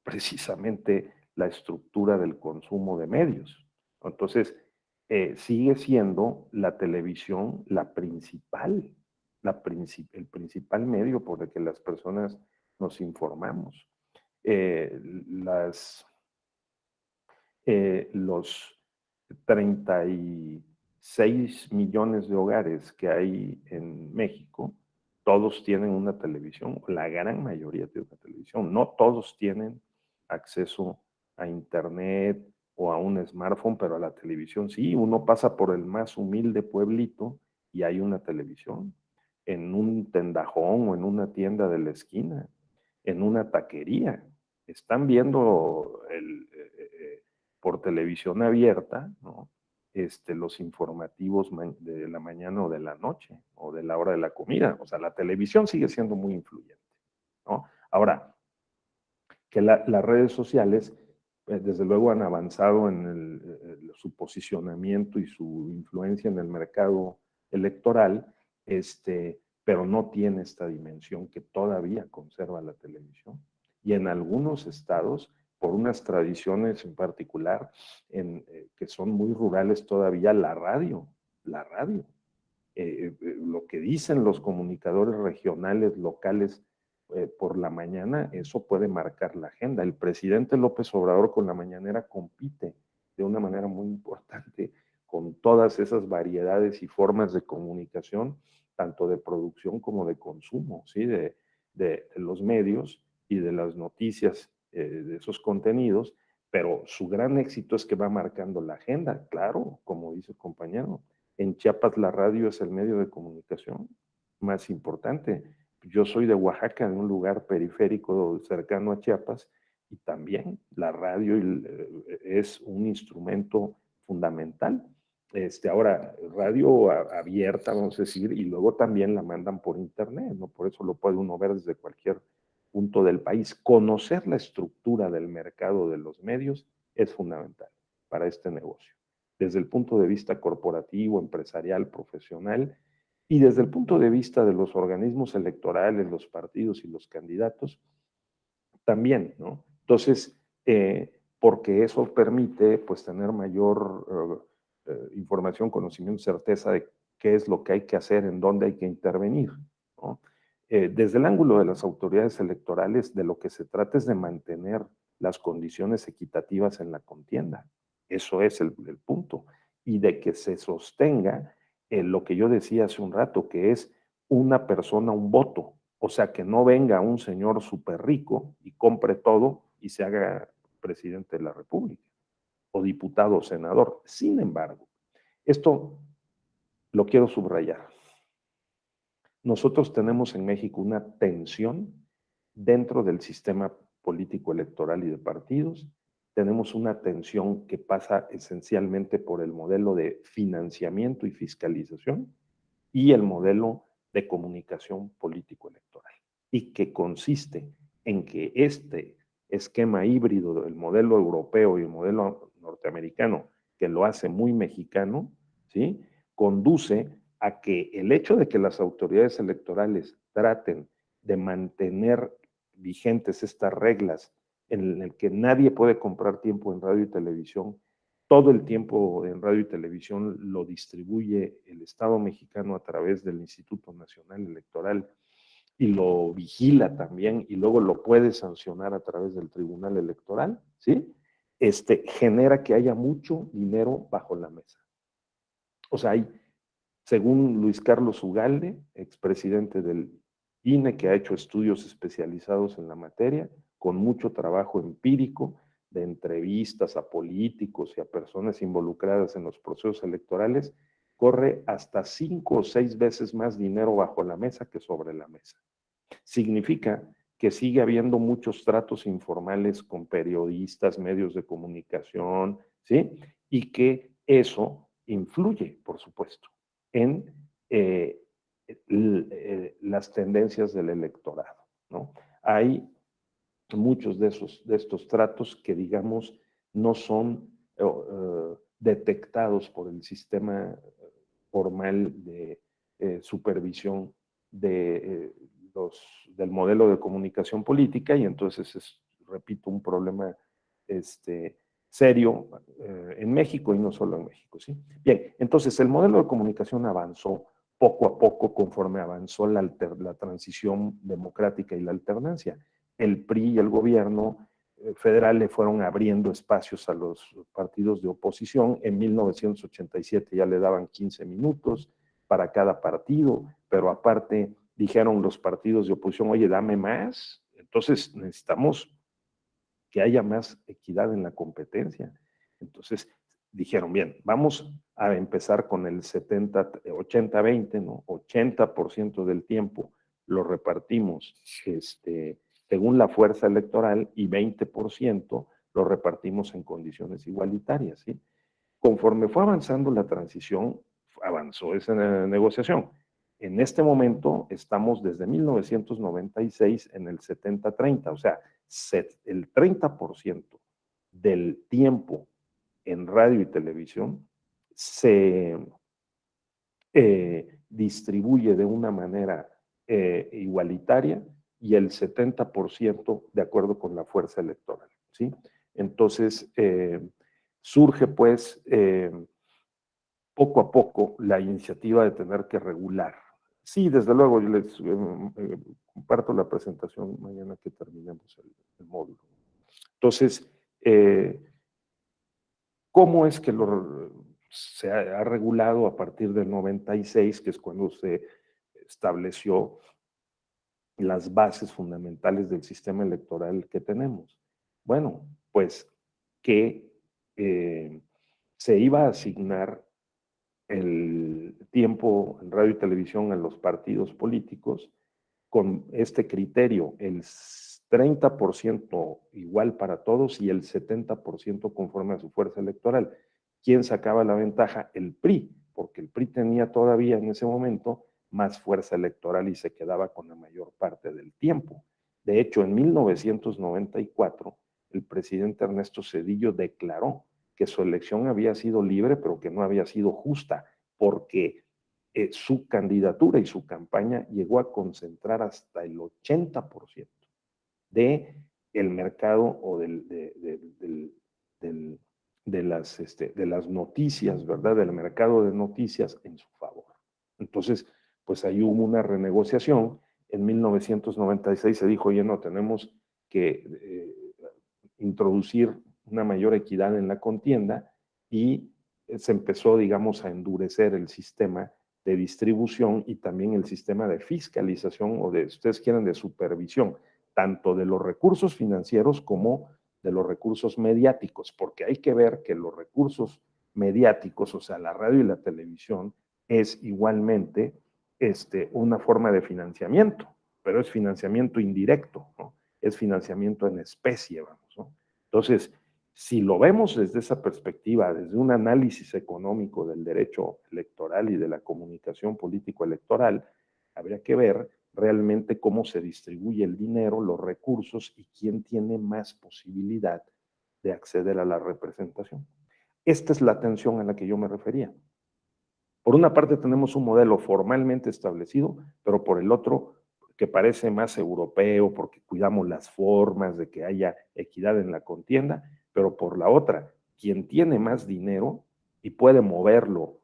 precisamente la estructura del consumo de medios. Entonces, sigue siendo la televisión el principal medio por el que las personas nos informamos. Los 36 millones de hogares que hay en México, todos tienen una televisión, la gran mayoría tiene una televisión, no todos tienen acceso a internet o a un smartphone, pero a la televisión sí, uno pasa por el más humilde pueblito y hay una televisión, en un tendajón o en una tienda de la esquina, en una taquería, están viendo por televisión abierta, ¿no? Los informativos de la mañana o de la noche, o de la hora de la comida. O sea, la televisión sigue siendo muy influyente, ¿no? Ahora, que las redes sociales, desde luego, han avanzado en su posicionamiento y su influencia en el mercado electoral, pero no tiene esta dimensión que todavía conserva la televisión. Y en algunos estados, por unas tradiciones en particular, que son muy rurales todavía, la radio. Lo que dicen los comunicadores regionales, locales, por la mañana, eso puede marcar la agenda. El presidente López Obrador con la mañanera compite de una manera muy importante con todas esas variedades y formas de comunicación, tanto de producción como de consumo, ¿sí? De los medios y de las noticias, de esos contenidos, pero su gran éxito es que va marcando la agenda, claro, como dice el compañero. En Chiapas la radio es el medio de comunicación más importante. Yo soy de Oaxaca, de un lugar periférico cercano a Chiapas, y también la radio es un instrumento fundamental. Ahora, radio abierta, vamos a decir, y luego también la mandan por internet, ¿no? Por eso lo puede uno ver desde cualquier punto del país. Conocer la estructura del mercado de los medios es fundamental para este negocio, desde el punto de vista corporativo, empresarial, profesional, y desde el punto de vista de los organismos electorales, los partidos y los candidatos, también, ¿no? Entonces, porque eso permite, pues, tener mayor información, conocimiento, certeza de qué es lo que hay que hacer, en dónde hay que intervenir, ¿no? Desde el ángulo de las autoridades electorales, de lo que se trata es de mantener las condiciones equitativas en la contienda. Eso es el punto. Y de que se sostenga lo que yo decía hace un rato, que es una persona, un voto. O sea, que no venga un señor súper rico y compre todo y se haga presidente de la República o diputado o senador. Sin embargo, esto lo quiero subrayar. Nosotros tenemos en México una tensión dentro del sistema político electoral y de partidos. Tenemos una tensión que pasa esencialmente por el modelo de financiamiento y fiscalización y el modelo de comunicación político-electoral, y que consiste en que este esquema híbrido del modelo europeo y el modelo norteamericano, que lo hace muy mexicano, ¿sí?, conduce a que el hecho de que las autoridades electorales traten de mantener vigentes estas reglas en el que nadie puede comprar tiempo en radio y televisión, todo el tiempo en radio y televisión lo distribuye el Estado mexicano a través del Instituto Nacional Electoral y lo vigila también y luego lo puede sancionar a través del Tribunal Electoral, ¿sí? Genera que haya mucho dinero bajo la mesa. O sea, hay, según Luis Carlos Ugalde, expresidente del INE, que ha hecho estudios especializados en la materia, con mucho trabajo empírico, de entrevistas a políticos y a personas involucradas en los procesos electorales, corre hasta 5 o 6 veces más dinero bajo la mesa que sobre la mesa. Significa que sigue habiendo muchos tratos informales con periodistas, medios de comunicación, ¿sí? Y que eso influye, por supuesto, en las tendencias del electorado, ¿no? Hay muchos de estos tratos que, digamos, no son detectados por el sistema formal de supervisión de, del modelo de comunicación política, y entonces es, repito, un problema serio en México y no solo en México, ¿sí? Bien, entonces el modelo de comunicación avanzó poco a poco conforme avanzó la transición democrática y la alternancia. El PRI y el gobierno federal le fueron abriendo espacios a los partidos de oposición. En 1987 ya le daban 15 minutos para cada partido, pero aparte dijeron los partidos de oposición, oye, dame más. Entonces necesitamos que haya más equidad en la competencia. Entonces dijeron, bien, vamos a empezar con el 80-20, ¿no? 80% del tiempo lo repartimos según la fuerza electoral y 20% lo repartimos en condiciones igualitarias, ¿sí? Conforme fue avanzando la transición, avanzó esa negociación. En este momento estamos desde 1996 en el 70-30, o sea, el 30% del tiempo en radio y televisión se distribuye de una manera igualitaria y el 70% de acuerdo con la fuerza electoral, ¿sí? Entonces, surge pues poco a poco la iniciativa de tener que regular. Sí, desde luego, yo les comparto la presentación mañana que terminemos el módulo. Entonces, ¿cómo es que se ha regulado a partir del 96, que es cuando se estableció las bases fundamentales del sistema electoral que tenemos? Bueno, pues que se iba a asignar el tiempo en radio y televisión a los partidos políticos con este criterio, el 30% igual para todos y el 70% conforme a su fuerza electoral. ¿Quién sacaba la ventaja? El PRI, porque el PRI tenía todavía en ese momento más fuerza electoral y se quedaba con la mayor parte del tiempo. De hecho, en 1994, el presidente Ernesto Zedillo declaró que su elección había sido libre, pero que no había sido justa, porque su candidatura y su campaña llegó a concentrar hasta el 80% de el mercado o de las noticias, ¿verdad? Del mercado de noticias en su favor. Entonces, pues ahí hubo una renegociación. En 1996 se dijo, oye, no, tenemos que introducir una mayor equidad en la contienda y se empezó, digamos, a endurecer el sistema de distribución y también el sistema de fiscalización o de, ustedes quieran, de supervisión, tanto de los recursos financieros como de los recursos mediáticos, porque hay que ver que los recursos mediáticos, o sea, la radio y la televisión, es igualmente una forma de financiamiento, pero es financiamiento indirecto, ¿no? Es financiamiento en especie, vamos, ¿no? Entonces, si lo vemos desde esa perspectiva, desde un análisis económico del derecho electoral y de la comunicación político-electoral, habría que ver realmente cómo se distribuye el dinero, los recursos y quién tiene más posibilidad de acceder a la representación. Esta es la tensión a la que yo me refería. Por una parte tenemos un modelo formalmente establecido, pero por el otro que parece más europeo porque cuidamos las formas de que haya equidad en la contienda, pero por la otra, quien tiene más dinero y puede moverlo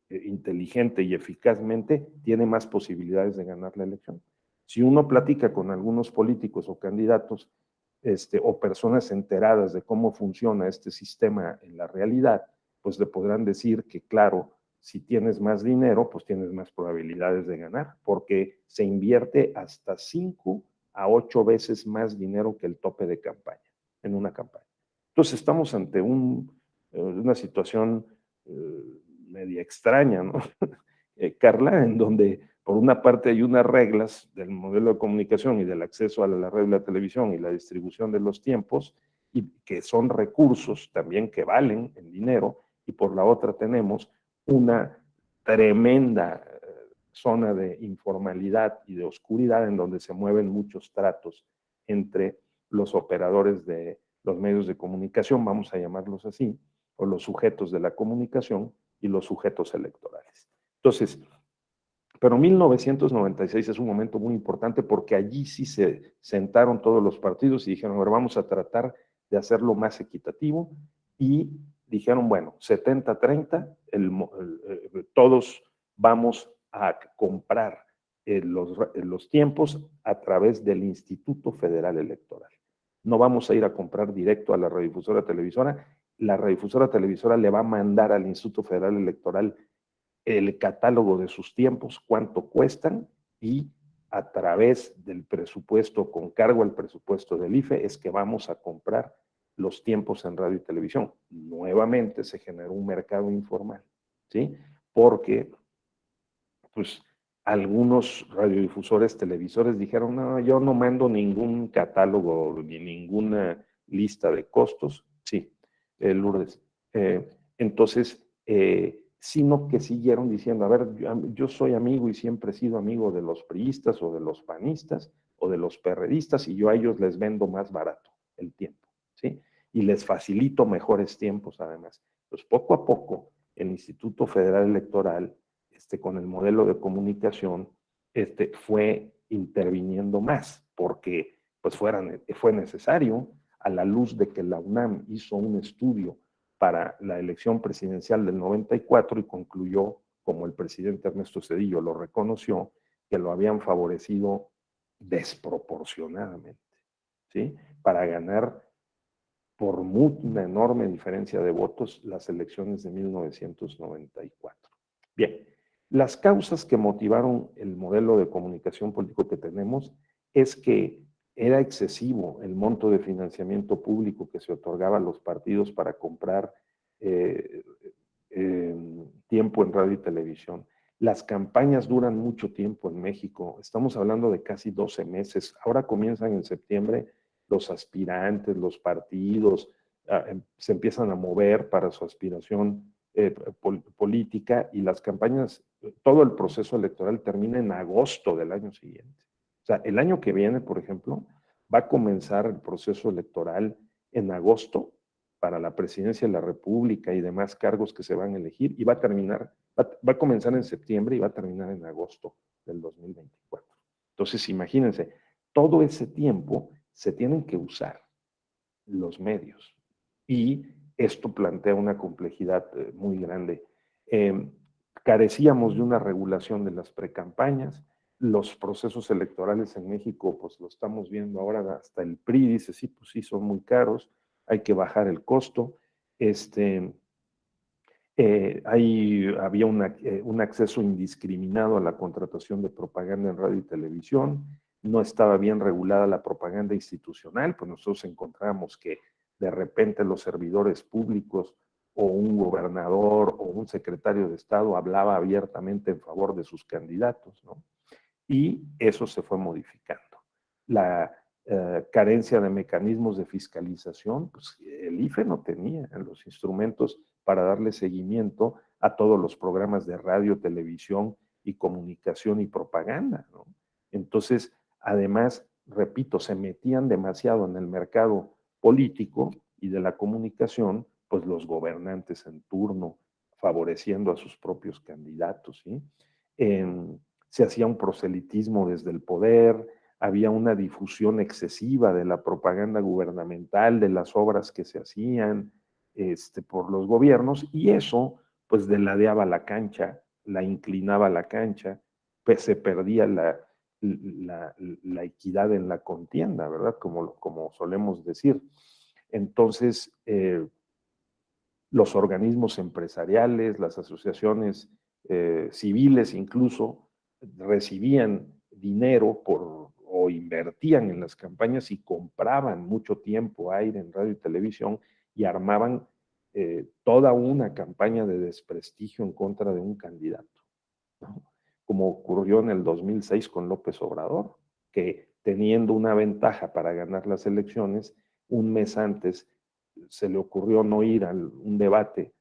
inteligente y eficazmente, tiene más posibilidades de ganar la elección. Si uno platica con algunos políticos o candidatos o personas enteradas de cómo funciona este sistema en la realidad, pues le podrán decir que, claro, si tienes más dinero, pues tienes más probabilidades de ganar, porque se invierte hasta 5 a 8 veces más dinero que el tope de campaña. en una campaña. Entonces estamos ante una situación media extraña, ¿no? Carla, en donde por una parte hay unas reglas del modelo de comunicación y del acceso a la red de la televisión y la distribución de los tiempos, y que son recursos también que valen en dinero, y por la otra tenemos una tremenda zona de informalidad y de oscuridad en donde se mueven muchos tratos entre los operadores de los medios de comunicación, vamos a llamarlos así, o los sujetos de la comunicación y los sujetos electorales. Entonces, pero 1996 es un momento muy importante porque allí sí se sentaron todos los partidos y dijeron, a ver, vamos a tratar de hacerlo más equitativo, y dijeron, bueno, 70-30, todos vamos a comprar los tiempos a través del Instituto Federal Electoral. No vamos a ir a comprar directo a la radiodifusora televisora. La radiodifusora televisora le va a mandar al Instituto Federal Electoral el catálogo de sus tiempos, cuánto cuestan, y a través del presupuesto, con cargo al presupuesto del IFE, es que vamos a comprar los tiempos en radio y televisión. Nuevamente se generó un mercado informal, ¿sí? Porque, pues, algunos radiodifusores, televisores dijeron, no, yo no mando ningún catálogo ni ninguna lista de costos. Sí, Lourdes. Entonces, sino que siguieron diciendo, a ver, yo soy amigo y siempre he sido amigo de los priistas o de los panistas o de los perredistas, y yo a ellos les vendo más barato el tiempo, ¿sí? Y les facilito mejores tiempos además. Pues poco a poco el Instituto Federal Electoral, con el modelo de comunicación, fue interviniendo más, porque pues fue necesario, a la luz de que la UNAM hizo un estudio para la elección presidencial del 94 y concluyó, como el presidente Ernesto Zedillo lo reconoció, que lo habían favorecido desproporcionadamente, ¿sí? Para ganar por una enorme diferencia de votos las elecciones de 1994. Bien, las causas que motivaron el modelo de comunicación político que tenemos es que era excesivo el monto de financiamiento público que se otorgaba a los partidos para comprar tiempo en radio y televisión. Las campañas duran mucho tiempo en México, estamos hablando de casi 12 meses, ahora comienzan en septiembre los aspirantes, los partidos, se empiezan a mover para su aspiración política, y las campañas, todo el proceso electoral termina en agosto del año siguiente. O sea, el año que viene, por ejemplo, va a comenzar el proceso electoral en agosto para la presidencia de la República y demás cargos que se van a elegir, y va a comenzar en septiembre y va a terminar en agosto del 2024. Entonces, imagínense, todo ese tiempo se tienen que usar los medios, y esto plantea una complejidad muy grande. Carecíamos de una regulación de las precampañas. Los procesos electorales en México, pues lo estamos viendo ahora, hasta el PRI dice, sí, pues sí, son muy caros, hay que bajar el costo. Había un acceso indiscriminado a la contratación de propaganda en radio y televisión, no estaba bien regulada la propaganda institucional, pues nosotros encontramos que de repente los servidores públicos o un gobernador o un secretario de Estado hablaba abiertamente en favor de sus candidatos, ¿no? Y eso se fue modificando. La carencia de mecanismos de fiscalización, pues el IFE no tenía los instrumentos para darle seguimiento a todos los programas de radio, televisión y comunicación y propaganda, ¿no? Entonces, además, repito, se metían demasiado en el mercado político y de la comunicación, pues los gobernantes en turno, favoreciendo a sus propios candidatos, ¿sí? Se hacía un proselitismo desde el poder, había una difusión excesiva de la propaganda gubernamental, de las obras que se hacían por los gobiernos, y eso pues deladeaba la cancha, la inclinaba la cancha, pues se perdía la equidad en la contienda, ¿verdad? Como solemos decir. Entonces, los organismos empresariales, las asociaciones civiles incluso, recibían dinero o o invertían en las campañas y compraban mucho tiempo aire en radio y televisión y armaban toda una campaña de desprestigio en contra de un candidato, ¿no? Como ocurrió en el 2006 con López Obrador, que teniendo una ventaja para ganar las elecciones, un mes antes se le ocurrió no ir a un debate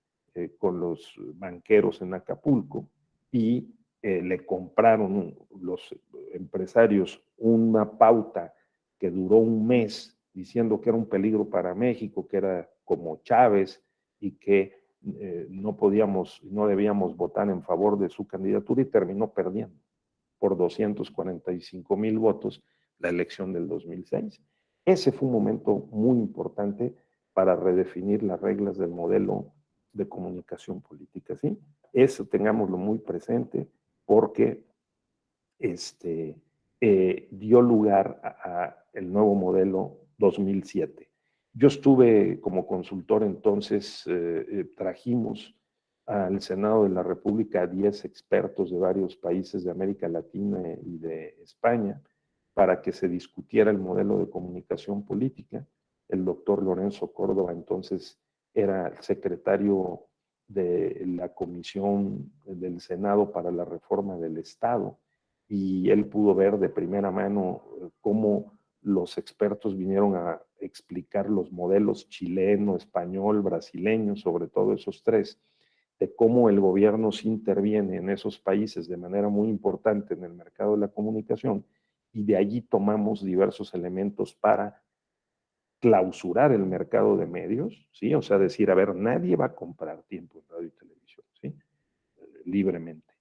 con los banqueros en Acapulco y le compraron los empresarios una pauta que duró un mes diciendo que era un peligro para México, que era como Chávez y que no podíamos, no debíamos votar en favor de su candidatura, y terminó perdiendo por 245,000 votos la elección del 2006. Ese fue un momento muy importante para redefinir las reglas del modelo de comunicación política, ¿sí? Eso tengámoslo muy presente porque dio lugar a el nuevo modelo 2007. Yo estuve como consultor entonces, trajimos al Senado de la República a 10 expertos de varios países de América Latina y de España para que se discutiera el modelo de comunicación política. El doctor Lorenzo Córdoba entonces era el secretario de la Comisión del Senado para la Reforma del Estado, y él pudo ver de primera mano cómo los expertos vinieron a explicar los modelos chileno, español, brasileño, sobre todo esos tres, de cómo el gobierno sí interviene en esos países de manera muy importante en el mercado de la comunicación, y de allí tomamos diversos elementos para clausurar el mercado de medios, ¿sí? O sea, decir, a ver, nadie va a comprar tiempo en radio y televisión, ¿sí? Libremente.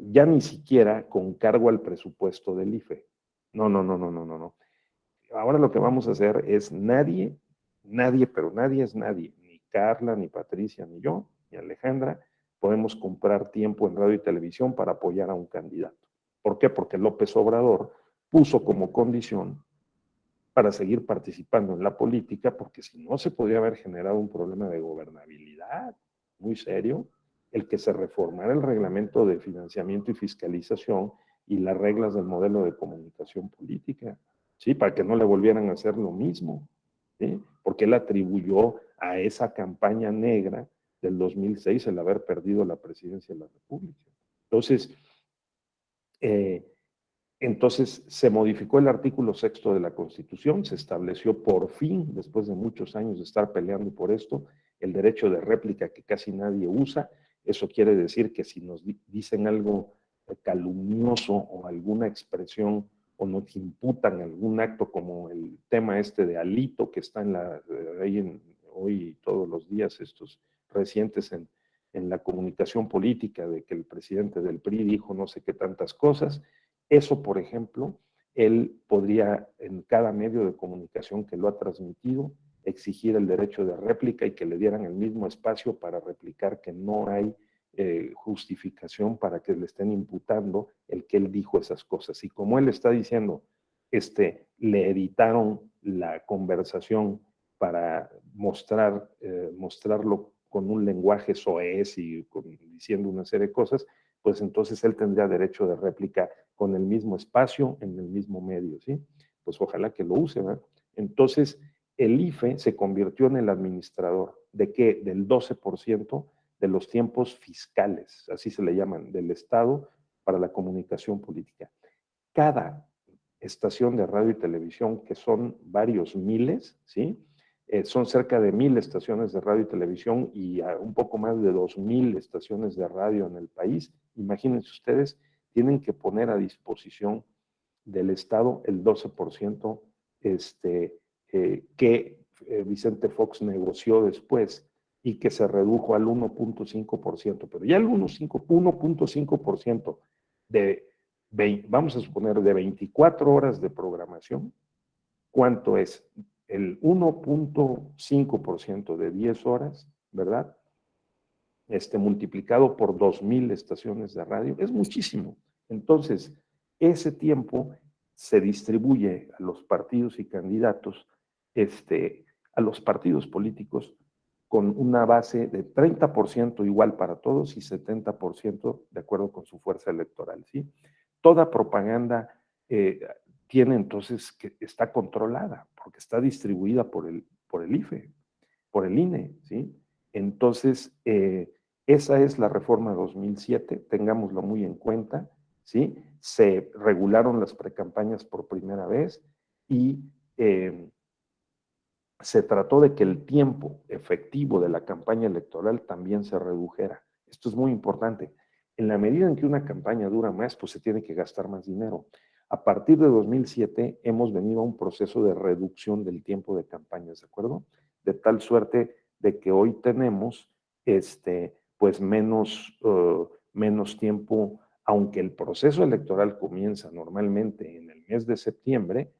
Ya ni siquiera con cargo al presupuesto del IFE. No. Ahora lo que vamos a hacer es nadie, pero nadie es nadie, ni Carla, ni Patricia, ni yo, ni Alejandra, podemos comprar tiempo en radio y televisión para apoyar a un candidato. ¿Por qué? Porque López Obrador puso como condición para seguir participando en la política, porque si no se podría haber generado un problema de gobernabilidad muy serio, el que se reformara el reglamento de financiamiento y fiscalización y las reglas del modelo de comunicación política, ¿sí? Para que no le volvieran a hacer lo mismo, ¿sí? Porque él atribuyó a esa campaña negra del 2006 el haber perdido la presidencia de la República. Entonces se modificó el artículo 6 de la Constitución, se estableció por fin, después de muchos años de estar peleando por esto, el derecho de réplica que casi nadie usa. Eso quiere decir que si nos dicen algo calumnioso o alguna expresión o nos imputan algún acto como el tema este de Alito que está en la hoy todos los días, estos recientes en la comunicación política, de que el presidente del PRI dijo no sé qué tantas cosas. Eso, por ejemplo, él podría en cada medio de comunicación que lo ha transmitido exigir el derecho de réplica y que le dieran el mismo espacio para replicar, que no hay justificación para que le estén imputando el que él dijo esas cosas. Y como él está diciendo, le editaron la conversación para mostrarlo con un lenguaje soez y diciendo una serie de cosas, pues entonces él tendría derecho de réplica con el mismo espacio, en el mismo medio, ¿sí? Pues ojalá que lo use, ¿verdad? Entonces, el IFE se convirtió en el administrador ¿de qué? Del 12% de los tiempos fiscales, así se le llaman, del Estado para la comunicación política. Cada estación de radio y televisión, que son varios miles, ¿sí? Son cerca de 1,000 estaciones de radio y televisión y un poco más de 2,000 estaciones de radio en el país. Imagínense ustedes, tienen que poner a disposición del Estado el 12% que Vicente Fox negoció después y que se redujo al 1.5%. Pero ya el 1.5% vamos a suponer, de 24 horas de programación, ¿cuánto es? El 1.5% de 10 horas, ¿verdad? Multiplicado por 2,000 estaciones de radio, es muchísimo. Entonces, ese tiempo se distribuye a los partidos y candidatos, a los partidos políticos, con una base de 30% igual para todos y 70% de acuerdo con su fuerza electoral, ¿sí? Toda propaganda tiene entonces que está controlada, porque está distribuida por el IFE, por el INE, ¿sí? Entonces, esa es la reforma 2007, tengámoslo muy en cuenta, ¿sí? Se regularon las precampañas por primera vez y se trató de que el tiempo efectivo de la campaña electoral también se redujera. Esto es muy importante. En la medida en que una campaña dura más, pues se tiene que gastar más dinero. A partir de 2007 hemos venido a un proceso de reducción del tiempo de campañas, ¿de acuerdo? De tal suerte de que hoy tenemos pues menos tiempo, aunque el proceso electoral comienza normalmente en el mes de septiembre,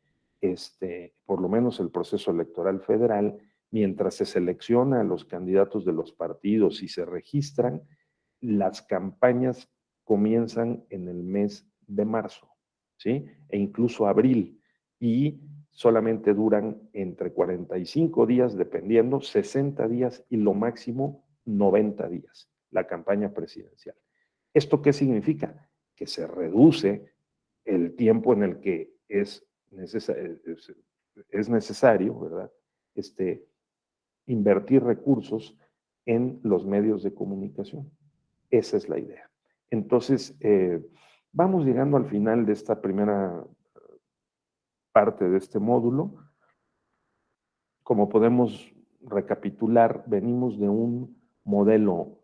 por lo menos el proceso electoral federal, mientras se selecciona a los candidatos de los partidos y se registran, las campañas comienzan en el mes de marzo, ¿sí? E incluso abril, y solamente duran entre 45 días, dependiendo, 60 días y lo máximo 90 días, la campaña presidencial. ¿Esto qué significa? Que se reduce el tiempo en el que es necesario, ¿verdad? Invertir recursos en los medios de comunicación. Esa es la idea. Entonces, vamos llegando al final de esta primera parte de este módulo. Como podemos recapitular, venimos de un modelo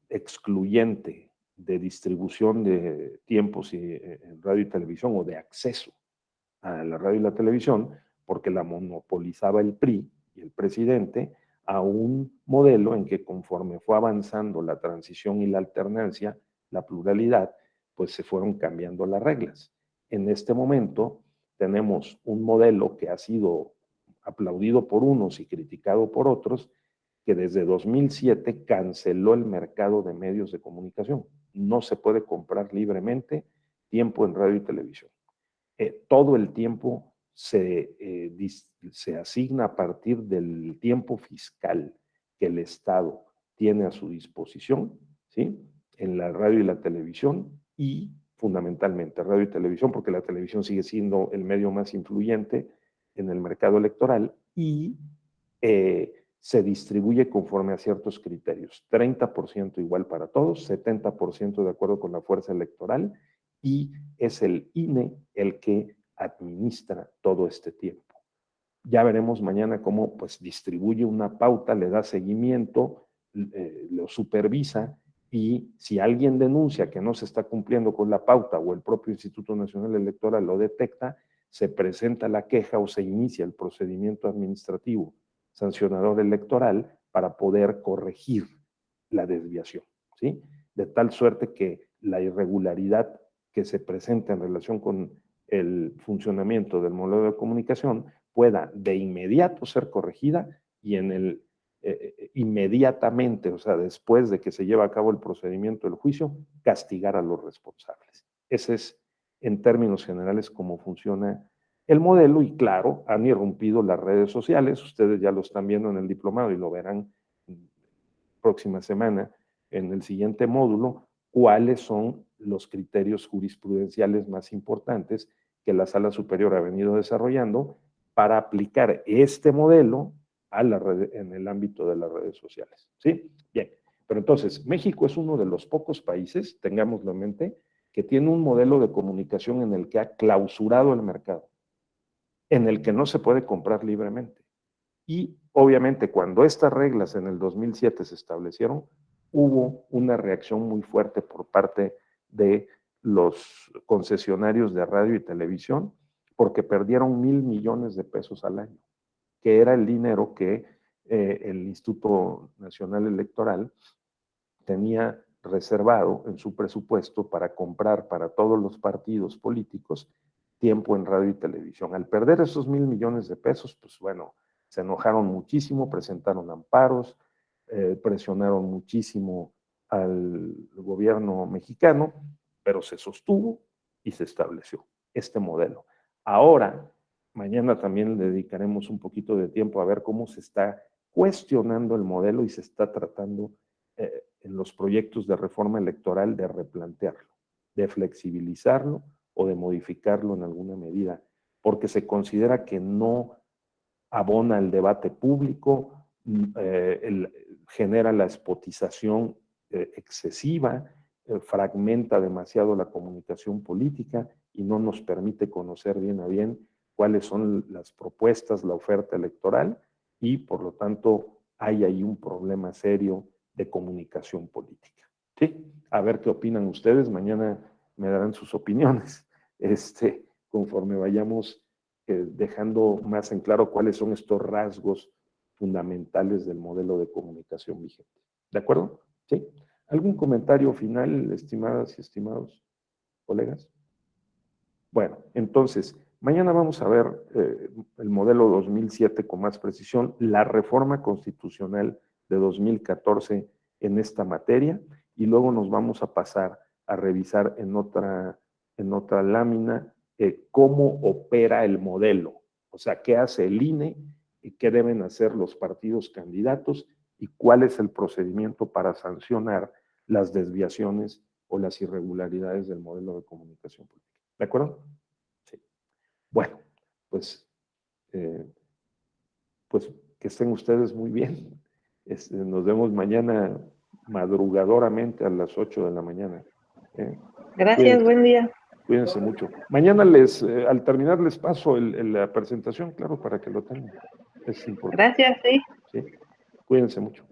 excluyente de distribución de tiempos en radio y televisión, o de acceso a la radio y la televisión, porque la monopolizaba el PRI y el presidente, a un modelo en que, conforme fue avanzando la transición y la alternancia, la pluralidad, pues se fueron cambiando las reglas. En este momento tenemos un modelo que ha sido aplaudido por unos y criticado por otros, que desde 2007 canceló el mercado de medios de comunicación. No se puede comprar libremente tiempo en radio y televisión. Todo el tiempo se asigna a partir del tiempo fiscal que el Estado tiene a su disposición, ¿sí? En la radio y la televisión, y fundamentalmente radio y televisión, porque la televisión sigue siendo el medio más influyente en el mercado electoral, y se distribuye conforme a ciertos criterios. 30% igual para todos, 70% de acuerdo con la fuerza electoral, y es el INE el que administra todo este tiempo. Ya veremos mañana cómo pues distribuye una pauta, le da seguimiento, lo supervisa, y si alguien denuncia que no se está cumpliendo con la pauta, o el propio Instituto Nacional Electoral lo detecta, se presenta la queja o se inicia el procedimiento administrativo sancionador electoral para poder corregir la desviación, ¿sí? De tal suerte que la irregularidad que se presenta en relación con el funcionamiento del modelo de comunicación pueda de inmediato ser corregida, y inmediatamente, o sea, después de que se lleva a cabo el procedimiento del juicio, castigar a los responsables. Ese es, en términos generales, cómo funciona el modelo. Y claro, han irrumpido las redes sociales. Ustedes ya lo están viendo en el diplomado y lo verán próxima semana en el siguiente módulo, cuáles son los criterios jurisprudenciales más importantes que la Sala Superior ha venido desarrollando para aplicar este modelo a la red, en el ámbito de las redes sociales. ¿Sí? Bien. Pero entonces, México es uno de los pocos países, tengámoslo en mente, que tiene un modelo de comunicación en el que ha clausurado el mercado, en el que no se puede comprar libremente. Y obviamente, cuando estas reglas en el 2007 se establecieron, hubo una reacción muy fuerte por parte de los concesionarios de radio y televisión, porque perdieron 1,000 millones de pesos al año, que era el dinero que el Instituto Nacional Electoral tenía reservado en su presupuesto para comprar para todos los partidos políticos tiempo en radio y televisión. Al perder esos 1,000 millones de pesos, pues bueno, se enojaron muchísimo, presentaron amparos, presionaron muchísimo al gobierno mexicano, pero se sostuvo y se estableció este modelo. Ahora, mañana también le dedicaremos un poquito de tiempo a ver cómo se está cuestionando el modelo y se está tratando en los proyectos de reforma electoral de replantearlo, de flexibilizarlo o de modificarlo en alguna medida, porque se considera que no abona el debate público, genera la espotización excesiva, fragmenta demasiado la comunicación política y no nos permite conocer bien a bien cuáles son las propuestas, la oferta electoral, y por lo tanto hay ahí un problema serio de comunicación política. ¿Sí? A ver qué opinan ustedes, mañana me darán sus opiniones, conforme vayamos dejando más en claro cuáles son estos rasgos fundamentales del modelo de comunicación vigente. ¿De acuerdo? ¿Sí? ¿Algún comentario final, estimadas y estimados colegas? Bueno, entonces, mañana vamos a ver el modelo 2007 con más precisión, la reforma constitucional de 2014 en esta materia, y luego nos vamos a pasar a revisar en otra lámina cómo opera el modelo, o sea, qué hace el INE y qué deben hacer los partidos candidatos y cuál es el procedimiento para sancionar las desviaciones o las irregularidades del modelo de comunicación política. ¿De acuerdo? Sí. Bueno, pues que estén ustedes muy bien. Nos vemos mañana madrugadoramente a las 8 de la mañana. Gracias, buen día. Cuídense mucho. Mañana al terminar les paso la presentación, claro, para que lo tengan. Es importante. Gracias, sí. Sí. Cuídense mucho.